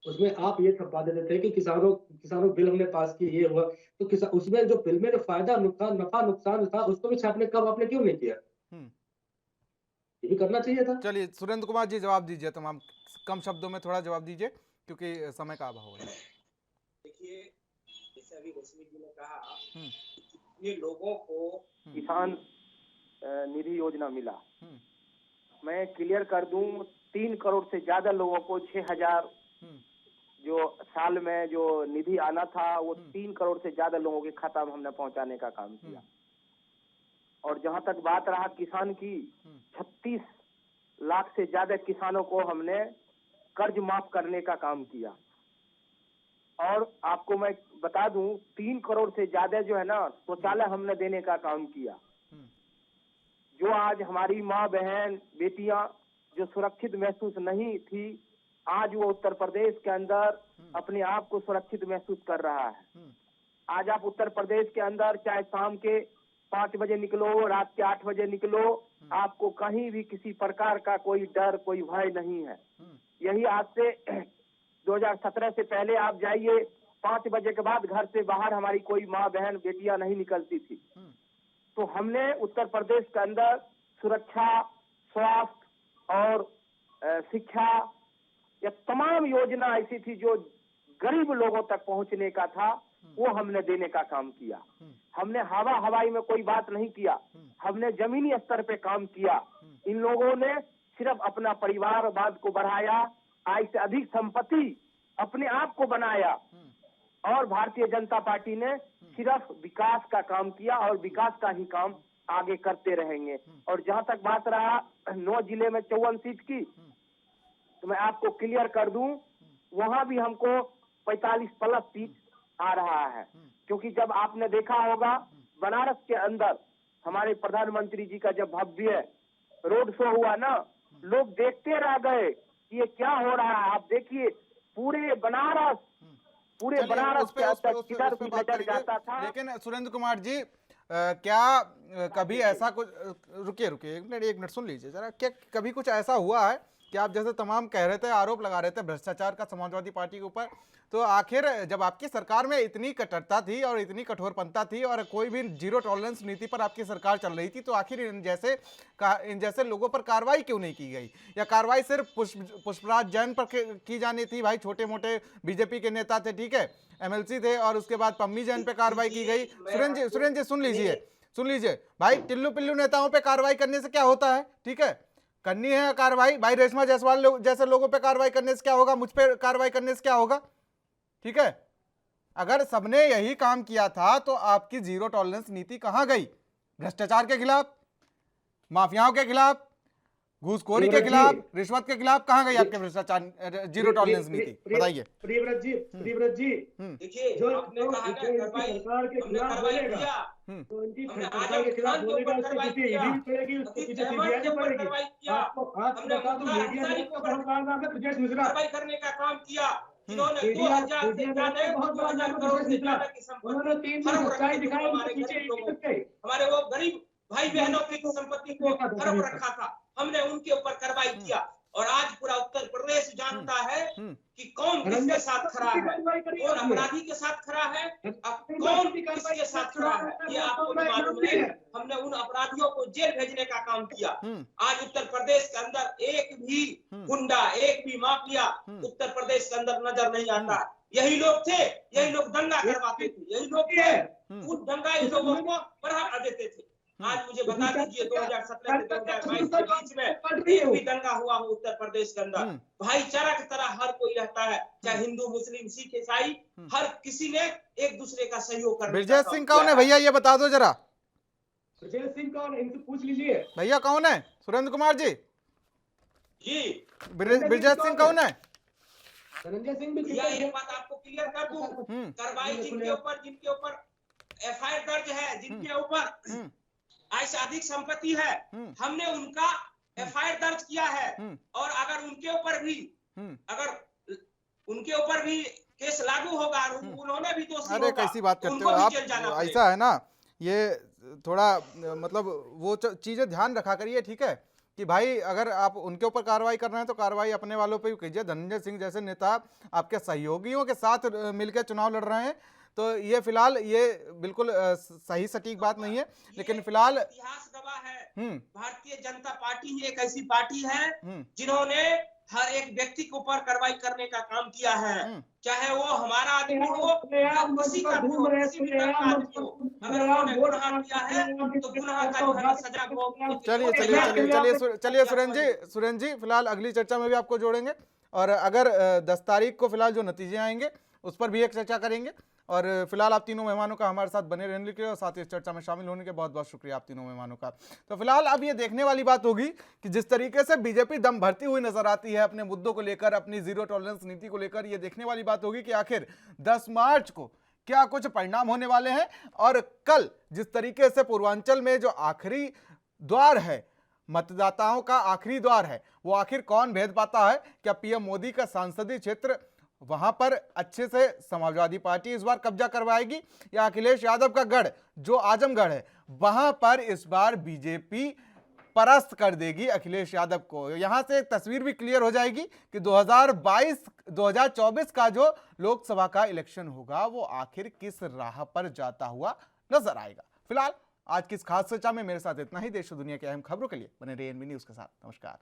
उसमें आप ये छपवा देते थे कि किसानों बिल हमने पास किए, ये हुआ। तो उसमें जो बिल में जो फायदा नफा नुकसान था उसको भी छापने का आपने क्यों नहीं किया? ये भी करना चाहिए था। चलिए सुरेंद्र कुमार जी जवाब दीजिए, तमाम कम शब्दों में थोड़ा जवाब दीजिए क्योंकि समय का अभाव है। देखिए, जैसे अभी रश्मि जी ने कहा, कितने लोगों को किसान निधि योजना मिला। मैं क्लियर कर दूं, 3 करोड़ से ज्यादा लोगों को 6,000 जो साल में जो निधि आना था, वो 3 करोड़ से ज्यादा लोगों के खाता में हमने पहुंचाने का काम किया। और जहां तक बात रहा किसान की, 36 लाख से ज्यादा किसानों को हमने कर्ज माफ करने का काम किया। और आपको मैं बता दूं, 3 करोड़ से ज्यादा जो है ना, शौचालय हमने देने का काम किया। जो आज हमारी माँ बहन बेटियां जो सुरक्षित महसूस नहीं थी, आज वो उत्तर प्रदेश के अंदर अपने आप को सुरक्षित महसूस कर रहा है। आज आप उत्तर प्रदेश के अंदर चाहे शाम के 5 बजे निकलो, रात के 8 बजे निकलो, आपको कहीं भी किसी प्रकार का कोई डर, कोई भय नहीं है। यही आज से 2017 से पहले आप जाइए, 5 बजे के बाद घर से बाहर हमारी कोई माँ, बहन, बेटियां नहीं निकलती थी। तो हमने उत्तर प्रदेश के अंदर सुरक्षा, स्वास्थ्य और शिक्षा, ये तमाम योजना ऐसी थी जो गरीब लोगों तक पहुंचने का था, वो हमने देने का काम किया। हमने हवाई में कोई बात नहीं किया, हमने जमीनी स्तर पे काम किया। इन लोगों ने सिर्फ अपना परिवारवाद को बढ़ाया, आय से अधिक संपत्ति अपने आप को बनाया, और भारतीय जनता पार्टी ने सिर्फ विकास का काम किया और विकास का ही काम आगे करते रहेंगे। और जहां तक बात रहा 9 जिले में 54 सीट की, तो मैं आपको क्लियर कर दूं, वहां भी हमको 45+ सीट आ रहा है। क्योंकि जब आपने देखा होगा बनारस के अंदर हमारे प्रधानमंत्री जी का जब भव्य रोड शो हुआ ना, लोग देखते रह गए कि ये क्या हो रहा है। आप देखिए पूरे बनारस के अंदर किधर भी नजर जाता था। लेकिन सुरेंद्र कुमार जी, क्या कभी ऐसा कुछ, रुकिए एक मिनट सुन लीजिए जरा, क्या कभी कुछ ऐसा हुआ है कि आप जैसे तमाम कह रहे थे, आरोप लगा रहे थे भ्रष्टाचार का समाजवादी पार्टी के ऊपर, तो आखिर जब आपकी सरकार में इतनी कट्टरता थी और इतनी कठोरपंथा थी और कोई भी जीरो टॉलरेंस नीति पर आपकी सरकार चल रही थी, तो आखिर इन जैसे लोगों पर कार्रवाई क्यों नहीं की गई? या कार्रवाई सिर्फ पुष्पराज जैन पर की जानी थी? भाई छोटे मोटे बीजेपी के नेता थे, ठीक है, MLC थे, और उसके बाद पम्मी जैन पे कार्रवाई की गई। सुरेंद्र जी सुन लीजिए भाई, टिल्लू पिल्लू नेताओं पे कार्रवाई करने से क्या होता है? ठीक है, करनी है कार्रवाई। भाई रेशमा जायसवाल जैसे लोगों पे कार्रवाई करने से क्या होगा? मुझ पे कार्रवाई करने से क्या होगा? ठीक है, अगर सबने यही काम किया था तो आपकी जीरो टॉलरेंस नीति कहां गई? भ्रष्टाचार के खिलाफ, माफियाओं के खिलाफ, घूसखोरी के खिलाफ, रिश्वत के खिलाफ कहां गई आपके भ्रष्टाचार जीरो टॉलरेंस नीति? बताइए। प्रियव्रत जी देखिए, जो आपने कहा जो क्या कार्रवाई सरकार के हमने खिलाफ कार्रवाई बोलेगा, किया, तो उनकी हमने सरकार के खिलाफ बोलेगा, उसके कार्रवाई पीछे किया, ईडी पड़ेगी, उसके पीछे सीबीआई के ऊपर पड़ेगी। कार्रवाई किया, आपको हमने बता दूं, मीडिया अंसारी ने के तो ऊपर बहुत बड़ा नाम है ब्रजेश मिश्रा। कार्रवाई करने का काम किया, जिन्होंने मीडिया 2000 से ज्यादा, बहुत बड़ा नाम 2000 है करोड़ ब्रजेश से मिश्रा। ज्यादा की संपत्ति उन्होंने 3 दिन फरोख्त सच्चाई रखी थी दिखाई, हमारे उसके पीछे गरीब ईडी लोगों पे। हमारे वो गरीब भाई बहनों की संपत्ति को फरोख्त रखा था, हमने उनके ऊपर कार्रवाई किया। और आज पूरा उत्तर प्रदेश जानता है कि कौन किसके साथ खड़ा है, कौन अपराधी के साथ खड़ा है, कौन किसके साथ खड़ा है, ये आपको भी मालूम है। हमने उन अपराधियों को जेल भेजने का काम किया। आज उत्तर प्रदेश के अंदर एक भी गुंडा, एक भी माफिया उत्तर प्रदेश के अंदर नजर नहीं आता। यही लोग थे, यही लोग दंगा करवाते थे, यही लोग थे, उन दंगाई लोगों को बढ़ावा देते थे। आज मुझे बता दीजिए 2017 से 2022 के बीच में एक भी दंगा हुआ हो उत्तर प्रदेश के अंदर? भाईचारा की तरह हर कोई रहता है, चाहे हिंदू, मुस्लिम, सिख, ईसाई, हर किसी ने एक दूसरे का सहयोग करने का। ब्रजेश सिंह कौन है भैया, ये बता दो जरा। ब्रजेश सिंह कौन है, इनसे पूछ लीजिए। भैया कौन है? सुरेंद्र कुमार जी, ब्रजेश सिंह कौन है? धनंजय सिंह भी भैया एक बात आपको क्लियर कर दूं, कार्रवाई जिनके ऊपर FIR दर्ज है, जिनके ऊपर आय से अधिक संपत्ति है, हमने उनका FIR दर्ज किया है। और अगर उनके ऊपर भी केस लागू होगा, उन्होंने भी दोषी अरे होगा, कैसी बात करते हो आप? ऐसा है ना, ये थोड़ा मतलब वो चीजें ध्यान रखा करिए, ठीक है, कि भाई अगर आप उनके ऊपर कार्रवाई कर रहे हैं तो कार्रवाई अपने वालों पे भी कीजिए। धनंजय सिंह जैसे नेता आपके सहयोगियों के साथ मिलकर चुनाव लड़ रहे हैं, तो ये फिलहाल ये बिल्कुल सही सटीक बात नहीं है। लेकिन फिलहाल इतिहास गवाह है, भारतीय जनता पार्टी ही एक ऐसी पार्टी है जिन्होंने हर एक व्यक्ति के ऊपर कार्रवाई करने का काम किया है, चाहे वो हमारा आदमी हो या किसी का भी हो, किसी भी तरह का आदमी हो। अगर उन्होंने गुनाह किया है तो गुनाह का जो है सजा को। चलिए सुरेंद्र जी फिलहाल अगली चर्चा में भी आपको जोड़ेंगे, और अगर 10 तारीख को फिलहाल जो नतीजे आएंगे उस पर भी एक चर्चा करेंगे। और फिलहाल आप तीनों मेहमानों का हमारे साथ बने रहने के लिए और साथ ही इस चर्चा में शामिल होने के बहुत बहुत शुक्रिया आप तीनों मेहमानों का। तो फिलहाल अब ये देखने वाली बात होगी कि जिस तरीके से बीजेपी दम भरती हुई नजर आती है अपने मुद्दों को लेकर, अपनी जीरो टॉलरेंस नीति को लेकर, ये देखने वाली बात होगी कि आखिर 10 मार्च को क्या कुछ परिणाम होने वाले हैं। और कल जिस तरीके से पूर्वांचल में जो आखिरी द्वार है, मतदाताओं का आखिरी द्वार है, वो आखिर कौन भेद पाता है? क्या PM मोदी का संसदीय क्षेत्र वहां पर अच्छे से समाजवादी पार्टी इस बार कब्जा करवाएगी या अखिलेश यादव का गढ़ जो आजमगढ़ है वहां पर इस बार बीजेपी परास्त कर देगी अखिलेश यादव को। यहां से एक तस्वीर भी क्लियर हो जाएगी कि 2024 का जो लोकसभा का इलेक्शन होगा वो आखिर किस राह पर जाता हुआ नजर आएगा। फिलहाल आज की इस खास चर्चा में मेरे साथ इतना ही। देश और दुनिया की अहम खबरों के लिए बने रहिए एनबी न्यूज के साथ। नमस्कार।